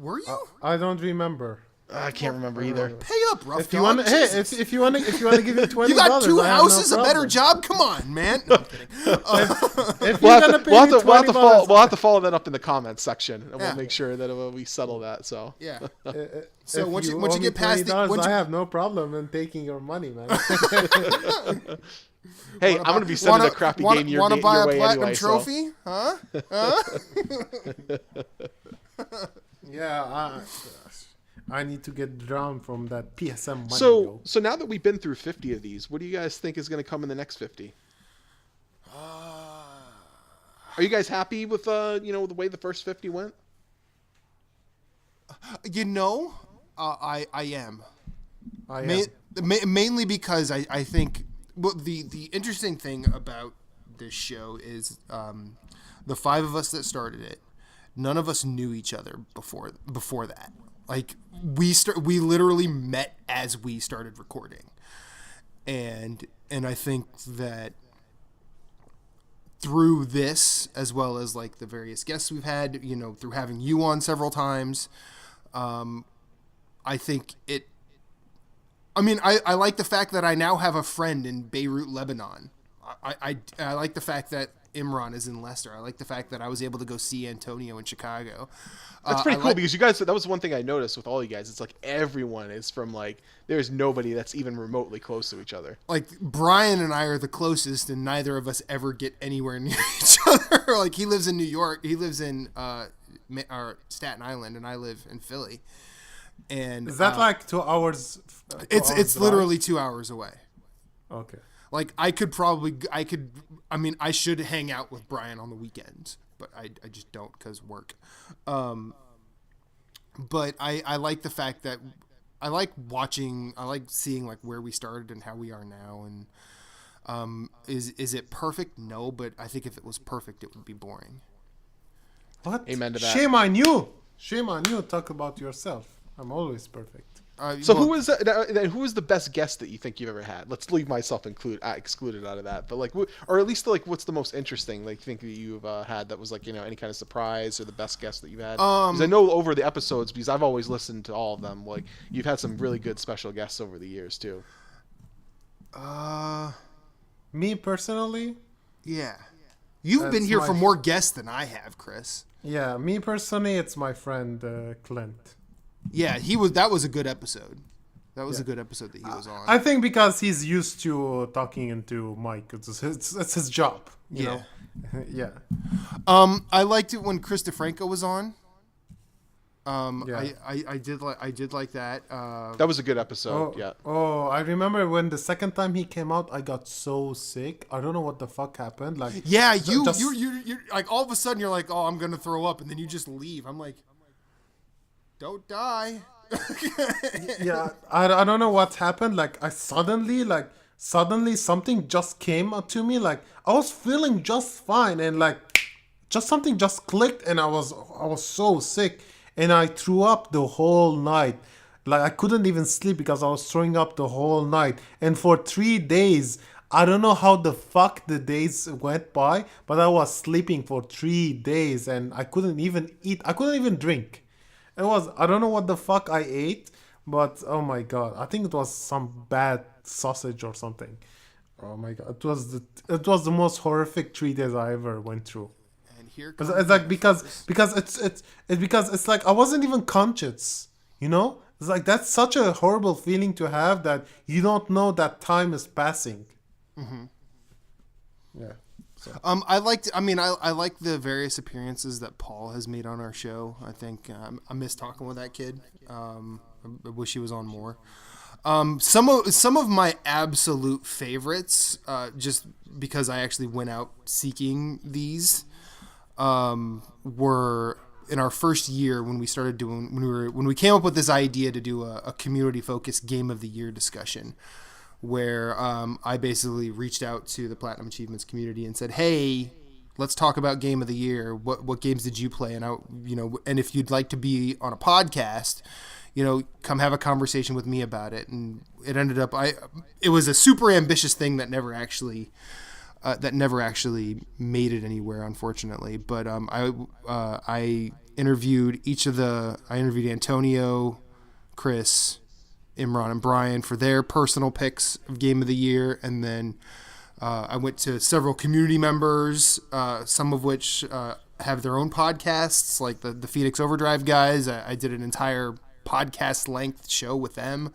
[SPEAKER 2] were you?
[SPEAKER 3] I don't remember.
[SPEAKER 4] I can't remember either.
[SPEAKER 2] Pay up, Roughdawg.
[SPEAKER 3] If you want, if you want to give me $20,
[SPEAKER 2] you got two
[SPEAKER 3] I have
[SPEAKER 2] houses,
[SPEAKER 3] no
[SPEAKER 2] a better
[SPEAKER 3] problem.
[SPEAKER 2] job. Come on, man. No, I'm kidding.
[SPEAKER 3] If
[SPEAKER 4] We'll
[SPEAKER 3] you're
[SPEAKER 4] have
[SPEAKER 3] gonna
[SPEAKER 4] to,
[SPEAKER 3] pay
[SPEAKER 4] we'll
[SPEAKER 3] me
[SPEAKER 4] have to, we'll have to
[SPEAKER 3] $20,
[SPEAKER 4] we'll have to follow that up in the comments section, and
[SPEAKER 2] Yeah.
[SPEAKER 4] we'll make sure that we settle that. So
[SPEAKER 2] Yeah.
[SPEAKER 3] So
[SPEAKER 2] So once you
[SPEAKER 3] owe me
[SPEAKER 2] get past
[SPEAKER 3] $20,
[SPEAKER 2] the
[SPEAKER 3] I have no problem in taking your money, man.
[SPEAKER 4] hey, I'm going to be sending a crappy game your
[SPEAKER 2] Want to buy
[SPEAKER 4] your
[SPEAKER 2] a
[SPEAKER 4] way
[SPEAKER 2] platinum
[SPEAKER 4] anyway.
[SPEAKER 2] trophy? Huh?
[SPEAKER 3] Yeah, I need to get drowned from that PSM money.
[SPEAKER 4] So now that we've been through 50 of these, what do you guys think is going to come in the next 50? Are you guys happy with the way the first 50 went?
[SPEAKER 2] I am.
[SPEAKER 3] I am.
[SPEAKER 2] Mainly because I think the interesting thing about this show is the five of us that started it, none of us knew each other before that. Like we literally met as we started recording, and I think that through this, as well as like the various guests we've had, through having you on several times, I think it. I mean, I like the fact that I now have a friend in Beirut, Lebanon. I like the fact that Imran is in Leicester. I like the fact that I was able to go see Antonio in Chicago.
[SPEAKER 4] That's pretty cool because you guys, that was one thing I noticed with all you guys. It's like everyone is from there's nobody that's even remotely close to each other.
[SPEAKER 2] Like Brian and I are the closest, and neither of us ever get anywhere near each other. Like he lives in New York. He lives in Staten Island, and I live in Philly. And
[SPEAKER 3] Is that like 2 hours?
[SPEAKER 2] It's literally 2 hours away.
[SPEAKER 3] Okay.
[SPEAKER 2] Like I should hang out with Brian on the weekends, but I just don't because work. But I like the fact that I like seeing like where we started and how we are now. And is it perfect? No, but I think if it was perfect, it would be boring.
[SPEAKER 3] What?
[SPEAKER 4] Amen to that.
[SPEAKER 3] Shame on you. Shame on you. Talk about yourself. I'm always perfect.
[SPEAKER 4] Who was the best guest that you think you've ever had? Let's leave myself excluded out of that. But or at least what's the most interesting think that you've had that was any kind of surprise or the best guest that you've had? Because I know over the episodes, because I've always listened to all of them. You've had some really good special guests over the years too.
[SPEAKER 3] Me personally?
[SPEAKER 2] Yeah. You've been here for more guests than I have, Chris.
[SPEAKER 3] Yeah, me personally, it's my friend Clint.
[SPEAKER 2] Yeah, that was a good episode. That was a good episode that he was on.
[SPEAKER 3] I think because he's used to talking into Mike. It's his job. You know? Yeah.
[SPEAKER 2] I liked it when Chris DeFranco was on.
[SPEAKER 3] Yeah.
[SPEAKER 2] I did like that.
[SPEAKER 4] That was a good episode.
[SPEAKER 3] Oh,
[SPEAKER 4] Yeah.
[SPEAKER 3] oh, I remember when the second time he came out, I got so sick. I don't know what the fuck happened. Like,
[SPEAKER 2] Yeah, you
[SPEAKER 3] just-
[SPEAKER 2] you like all of a sudden you're like, oh, I'm gonna throw up, and then you just leave. I'm like, don't die.
[SPEAKER 3] yeah, I don't know what happened. Like, suddenly something just came up to me. Like, I was feeling just fine, and like, just something just clicked, and I was so sick, and I threw up the whole night. Like, I couldn't even sleep because I was throwing up the whole night, and for 3 days. I don't know how the fuck the days went by, but I was sleeping for 3 days, and I couldn't even eat. I couldn't even drink. I don't know what the fuck I ate, but oh my god, I think it was some bad sausage or something. Oh my god, it was the most horrific 3 days I ever went through.
[SPEAKER 2] And here
[SPEAKER 3] It's
[SPEAKER 2] comes
[SPEAKER 3] like because it's like I wasn't even conscious, you know? It's like that's such a horrible feeling to have that you don't know that time is passing. Yeah. So.
[SPEAKER 2] I like the various appearances that Paul has made on our show. I think I miss talking with that kid. I wish he was on more. Some of my absolute favorites, just because I actually went out seeking these, were in our first year when we started doing when we came up with this idea to do a community focused Game of the Year discussion. Where I basically reached out to the Platinum Achievements community and said, "Hey, let's talk about Game of the Year. What games did you play? And and if you'd like to be on a podcast, come have a conversation with me about it." And it ended up it was a super ambitious thing that never actually made it anywhere, unfortunately. But I interviewed I interviewed Antonio, Chris, Imran, and Brian for their personal picks of Game of the Year, and then I went to several community members, some of which have their own podcasts, like the Phoenix Overdrive guys. I did an entire podcast length show with them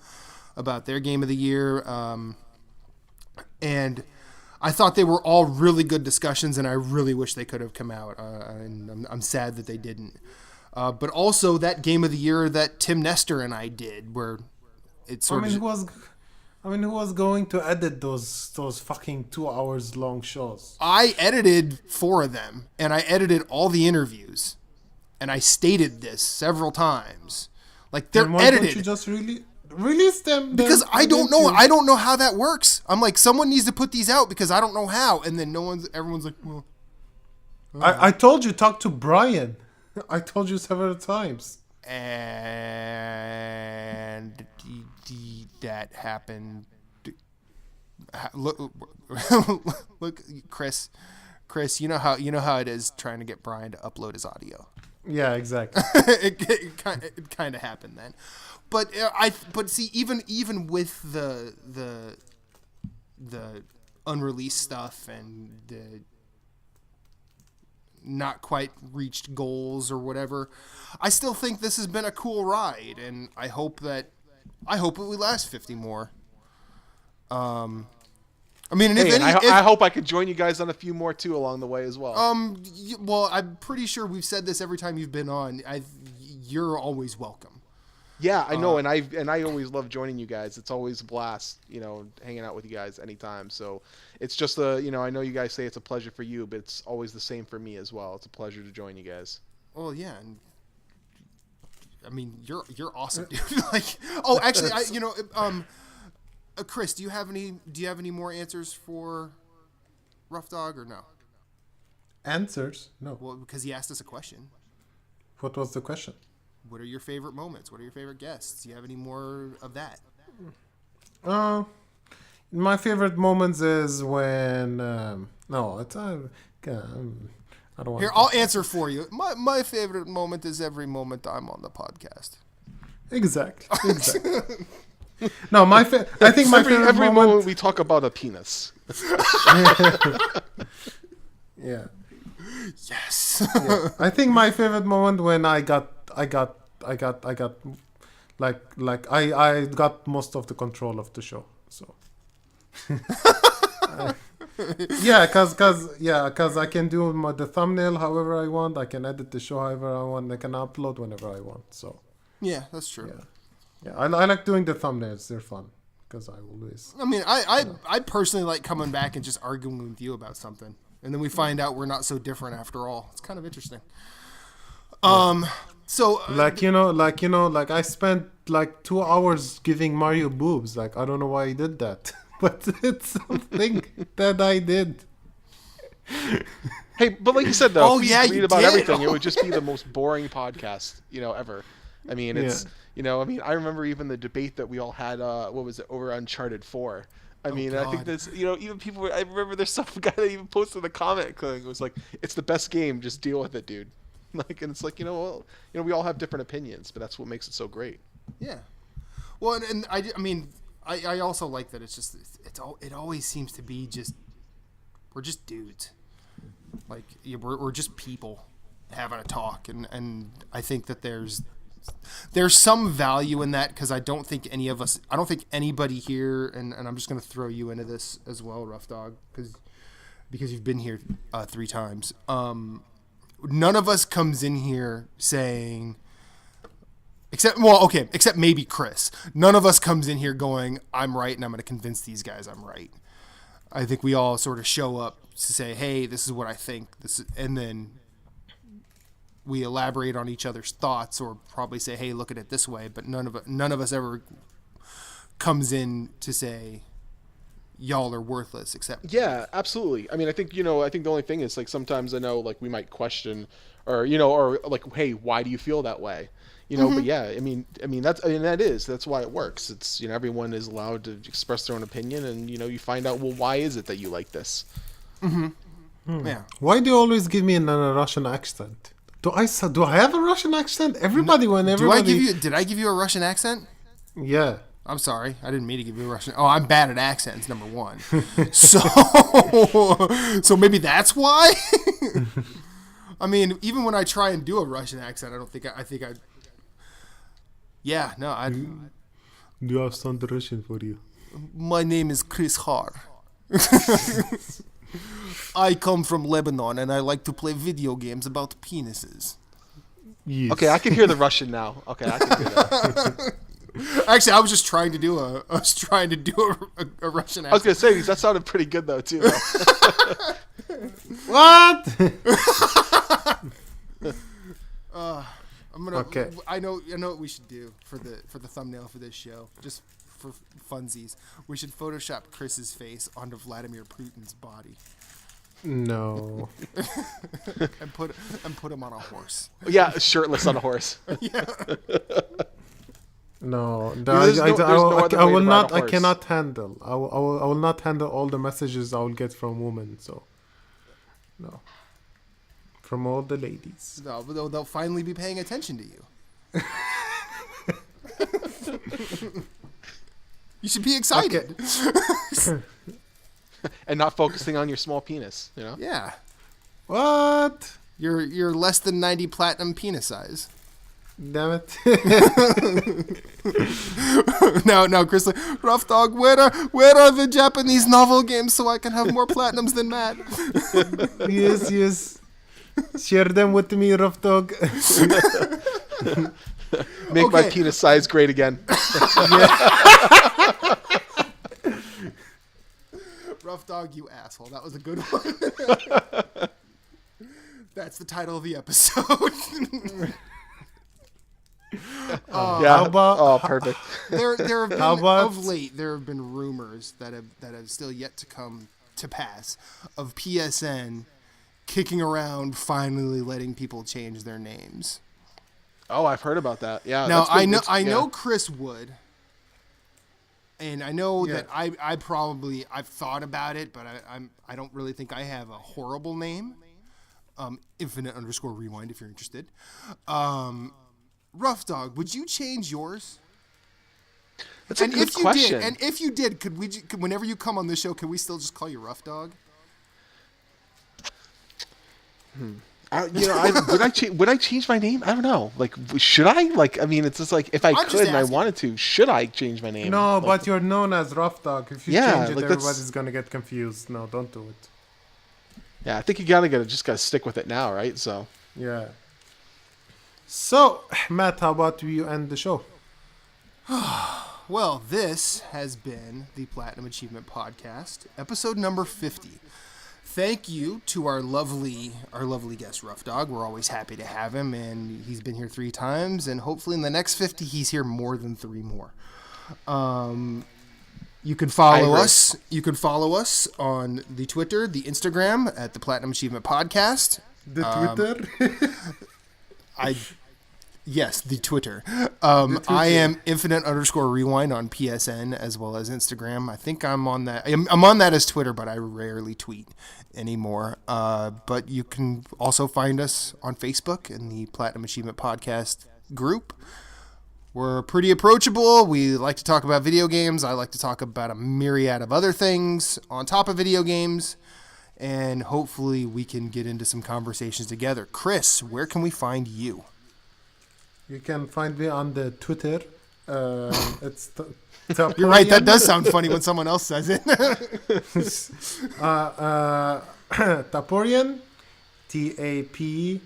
[SPEAKER 2] about their Game of the Year, and I thought they were all really good discussions, and I really wish they could have come out, and I'm sad that they didn't. But also that Game of the Year that Tim Nestor and I did, where it's sort of...
[SPEAKER 3] who was going to edit those fucking 2 hours long shows?
[SPEAKER 2] I edited 4 of them, and I edited all the interviews, and I stated this several times. Like, they're
[SPEAKER 3] why
[SPEAKER 2] edited.
[SPEAKER 3] Don't you just release them?
[SPEAKER 2] Because I don't know. I don't know how that works. I'm like, someone needs to put these out because I don't know how. And then everyone's like, well.
[SPEAKER 3] I told you, talk to Brian. I told you several times.
[SPEAKER 2] And that happened. Look, Chris, you know how it is trying to get Brian to upload his audio.
[SPEAKER 3] Yeah, exactly.
[SPEAKER 2] it kind of happened then, but see, even with the unreleased stuff and the not quite reached goals or whatever, I still think this has been a cool ride, and I hope it will last 50 more. I mean,
[SPEAKER 4] I hope I could join you guys on a few more too along the way as well.
[SPEAKER 2] Well, I'm pretty sure we've said this every time you've been on. You're always welcome.
[SPEAKER 4] Yeah, I know, and I always love joining you guys. It's always a blast, hanging out with you guys anytime. So it's just I know you guys say it's a pleasure for you, but it's always the same for me as well. It's a pleasure to join you guys.
[SPEAKER 2] Well, yeah, and I mean, you're awesome, dude. Like, oh, actually, Chris, do you have any more answers for Roughdawg or no?
[SPEAKER 3] Answers? No.
[SPEAKER 2] Well, because he asked us a question.
[SPEAKER 3] What was the question?
[SPEAKER 2] What are your favorite moments? What are your favorite guests? Do you have any more of that?
[SPEAKER 3] My favorite moments is when I don't want.
[SPEAKER 2] Here, I'll answer for you. My favorite moment is every moment I'm on the podcast.
[SPEAKER 3] Exactly. No, I think my favorite
[SPEAKER 4] every
[SPEAKER 3] moment
[SPEAKER 4] we talk about a penis.
[SPEAKER 3] Yeah.
[SPEAKER 2] Yes.
[SPEAKER 3] Yeah. I think my favorite moment when I got most of the control of the show. So Cause I can do the thumbnail however I want. I can edit the show however I want. I can upload whenever I want. So
[SPEAKER 2] Yeah, that's true.
[SPEAKER 3] yeah, I like doing the thumbnails. They're fun because I always.
[SPEAKER 2] I mean, I personally like coming back and just arguing with you about something, and then we find out we're not so different after all. It's kind of interesting. So
[SPEAKER 3] like I spent like 2 hours giving Mario boobs. Like I don't know why I did that, but it's something that I did.
[SPEAKER 4] Hey, but like you said though, if we
[SPEAKER 2] you
[SPEAKER 4] read about
[SPEAKER 2] did.
[SPEAKER 4] everything, it would just be the most boring podcast, ever. I mean, it's I remember even the debate that we all had. What was it over Uncharted 4? I mean, I think that's even people. I remember there's some guy that even posted a comment. It was like, "It's the best game. Just deal with it, dude." Like, and it's like, we all have different opinions, but that's what makes it so great.
[SPEAKER 2] Yeah. Well, and I also like that it's just it always seems to be just we're just dudes, like we're just people having a talk, and I think that there's some value in that because I don't think anybody here, and I'm just gonna throw you into this as well, Roughdawg, because you've been here 3 times. None of us comes in here saying, except maybe Chris. None of us comes in here going, I'm right and I'm going to convince these guys I'm right. I think we all sort of show up to say, hey, this is what I think. And then we elaborate on each other's thoughts or probably say, hey, look at it this way. But none of us ever comes in to say, y'all are worthless, except
[SPEAKER 4] absolutely. I mean, I think the only thing is like sometimes I know like we might question or like, hey, why do you feel that way? But yeah, I mean that's why it works. It's everyone is allowed to express their own opinion, and you find out, well, why is it that you like this?
[SPEAKER 2] Yeah.
[SPEAKER 3] Why do you always give me a Russian accent? Do I have a Russian accent?
[SPEAKER 2] Did I give you a Russian accent?
[SPEAKER 3] Yeah.
[SPEAKER 2] I'm sorry. I didn't mean to give you a Russian. Oh, I'm bad at accents, number one. So maybe that's why? I mean, even when I try and do a Russian accent, I
[SPEAKER 3] Do I sound Russian for you?
[SPEAKER 2] My name is Chris Har. I come from Lebanon, and I like to play video games about penises.
[SPEAKER 3] Yes.
[SPEAKER 4] Okay, I can hear the Russian now. Okay, I can hear that.
[SPEAKER 2] Actually, I was just trying to do a Russian accent.
[SPEAKER 4] I was gonna say that sounded pretty good though too.
[SPEAKER 3] What?
[SPEAKER 2] I'm gonna.
[SPEAKER 3] Okay.
[SPEAKER 2] I know what we should do for the thumbnail for this show, just for funsies. We should Photoshop Chris's face onto Vladimir Putin's body.
[SPEAKER 3] No.
[SPEAKER 2] and put him on a horse.
[SPEAKER 4] Yeah, shirtless on a horse.
[SPEAKER 2] Yeah.
[SPEAKER 3] No,
[SPEAKER 4] there's no other
[SPEAKER 3] I
[SPEAKER 4] way
[SPEAKER 3] will
[SPEAKER 4] to ride
[SPEAKER 3] not.
[SPEAKER 4] a
[SPEAKER 3] I
[SPEAKER 4] horse.
[SPEAKER 3] cannot handle. I will not handle all the messages I will get from women. So, no, from all the ladies.
[SPEAKER 2] No, but they'll finally be paying attention to you. You should be excited.
[SPEAKER 3] Okay.
[SPEAKER 4] And not focusing on your small penis.
[SPEAKER 2] Yeah.
[SPEAKER 3] What?
[SPEAKER 2] You're less than 90 platinum penis size.
[SPEAKER 3] Damn it.
[SPEAKER 2] Now, Chris, Roughdawg, where are the Japanese novel games so I can have more platinums than Matt?
[SPEAKER 3] Yes. Share them with me, Roughdawg.
[SPEAKER 4] Make my penis size great again.
[SPEAKER 2] Roughdawg, you asshole. That was a good one. That's the title of the episode.
[SPEAKER 4] Yeah. Perfect.
[SPEAKER 2] There have been,
[SPEAKER 3] How about-
[SPEAKER 2] of late, there have been rumors that have still yet to come to pass of PSN kicking around, finally letting people change their names.
[SPEAKER 4] Oh, I've heard about that. Yeah.
[SPEAKER 2] Now
[SPEAKER 4] that's been-
[SPEAKER 2] I know Chris would, and I know that I've thought about it, but I don't really think I have a horrible name. Infinite_rewind if you're interested. Roughdawg, would you change yours?
[SPEAKER 4] That's a good question.
[SPEAKER 2] If you did, could whenever you come on the show, can we still just call you Roughdawg?
[SPEAKER 4] Would I change my name? I don't know. Like, should I? Like, I mean, it's just like if I could and I wanted to, should I change my name?
[SPEAKER 3] No,
[SPEAKER 4] like,
[SPEAKER 3] but you're known as Roughdawg. If you change it, everybody's gonna get confused. No, don't do it.
[SPEAKER 4] Yeah, I think you gotta stick with it now, right? So.
[SPEAKER 3] Yeah. So, Matt, how about we end the show?
[SPEAKER 2] Well, this has been the Platinum Achievement Podcast, episode number 50. Thank you to our lovely guest, Roughdawg. We're always happy to have him, and he's been here 3 times, and hopefully in the next 50, he's here more than 3 more. You can follow us. You can follow us on the Twitter, the Instagram at the Platinum Achievement Podcast.
[SPEAKER 3] The Twitter?
[SPEAKER 2] Yes, the Twitter. I am infinite_rewind on PSN as well as Instagram. I think I'm on that. I'm on that as Twitter, but I rarely tweet anymore. But you can also find us on Facebook in the Platinum Achievement Podcast group. We're pretty approachable. We like to talk about video games. I like to talk about a myriad of other things on top of video games. And hopefully we can get into some conversations together. Chris, where can we find you?
[SPEAKER 3] You can find me on the Twitter. It's
[SPEAKER 2] You're right. That does sound funny when someone else says it.
[SPEAKER 3] Taporian, Taporian,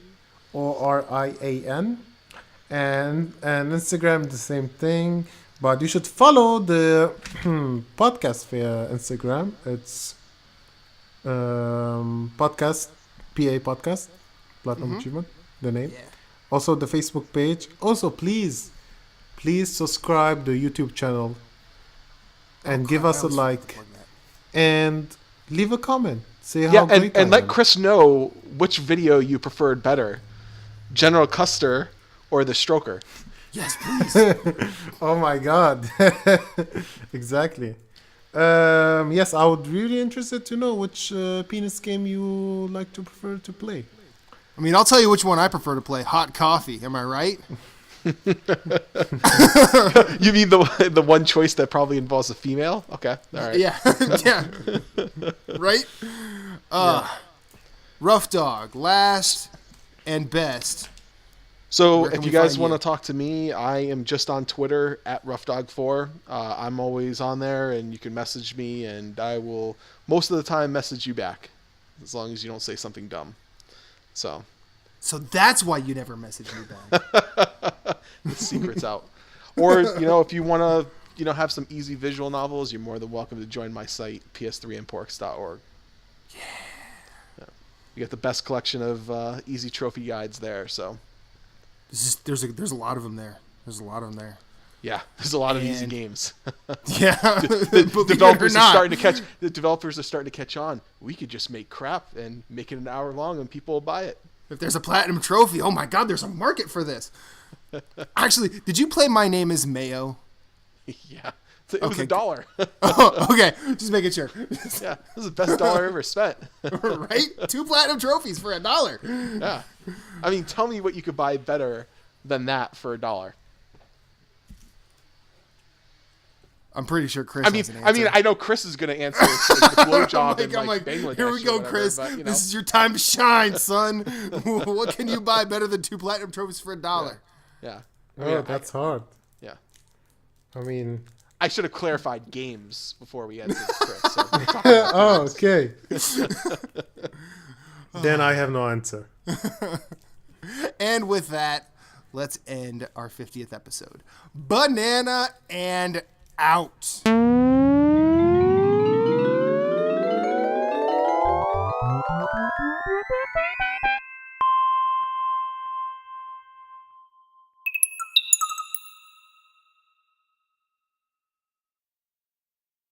[SPEAKER 3] and Instagram the same thing. But you should follow the podcast via Instagram. It's podcast, PA podcast, Platinum Achievement, the name.
[SPEAKER 2] Yeah.
[SPEAKER 3] Also the Facebook page. Also, please subscribe the YouTube channel and give us a like and leave a comment. Say how great
[SPEAKER 4] and let Chris know which video you preferred better, General Custer or the Stroker.
[SPEAKER 2] Yes, please.
[SPEAKER 3] Oh my God! Exactly. Yes, I would really interested to know which penis game you like to prefer to play.
[SPEAKER 2] I mean, I'll tell you which one I prefer to play. Hot coffee. Am I right?
[SPEAKER 4] You mean the one choice that probably involves a female? Okay, all right.
[SPEAKER 2] Yeah, yeah. Right. Roughdawg, last and best.
[SPEAKER 4] So if you guys want to talk to me, I am just on Twitter at Roughdawg4. I'm always on there, and you can message me, and I will most of the time message you back, as long as you don't say something dumb. So
[SPEAKER 2] that's why you never message me back.
[SPEAKER 4] The secret's out. Or, if you want to, have some easy visual novels, you're more than welcome to join my site, ps3imporks.org. Yeah. You got the best collection of easy trophy guides there, so.
[SPEAKER 2] There's a lot of them there.
[SPEAKER 4] Yeah, there's a lot of easy games.
[SPEAKER 2] Yeah.
[SPEAKER 4] The developers are starting to catch on. We could just make crap and make it an hour long and people will buy it.
[SPEAKER 2] If there's a platinum trophy, oh my God, there's a market for this. Actually, did you play My Name is Mayo?
[SPEAKER 4] Yeah. It was $1.
[SPEAKER 2] Oh, okay, just making sure.
[SPEAKER 4] Yeah, this is the best dollar I ever spent.
[SPEAKER 2] Right? 2 platinum trophies for $1.
[SPEAKER 4] Yeah. I mean, tell me what you could buy better than that for $1.
[SPEAKER 2] I'm pretty sure Chris has an answer.
[SPEAKER 4] I mean, I know Chris is going to answer the blowjob in Bangladesh.
[SPEAKER 2] Here we go, Chris. But, This is your time to shine, son. What can you buy better than 2 platinum trophies for $1?
[SPEAKER 4] Yeah.
[SPEAKER 3] That's hard.
[SPEAKER 4] Yeah.
[SPEAKER 3] I mean,
[SPEAKER 4] I should have clarified games before we answered this, Chris. So
[SPEAKER 3] oh, okay. Then I have no answer.
[SPEAKER 2] And with that, let's end our 50th episode. Banana and out.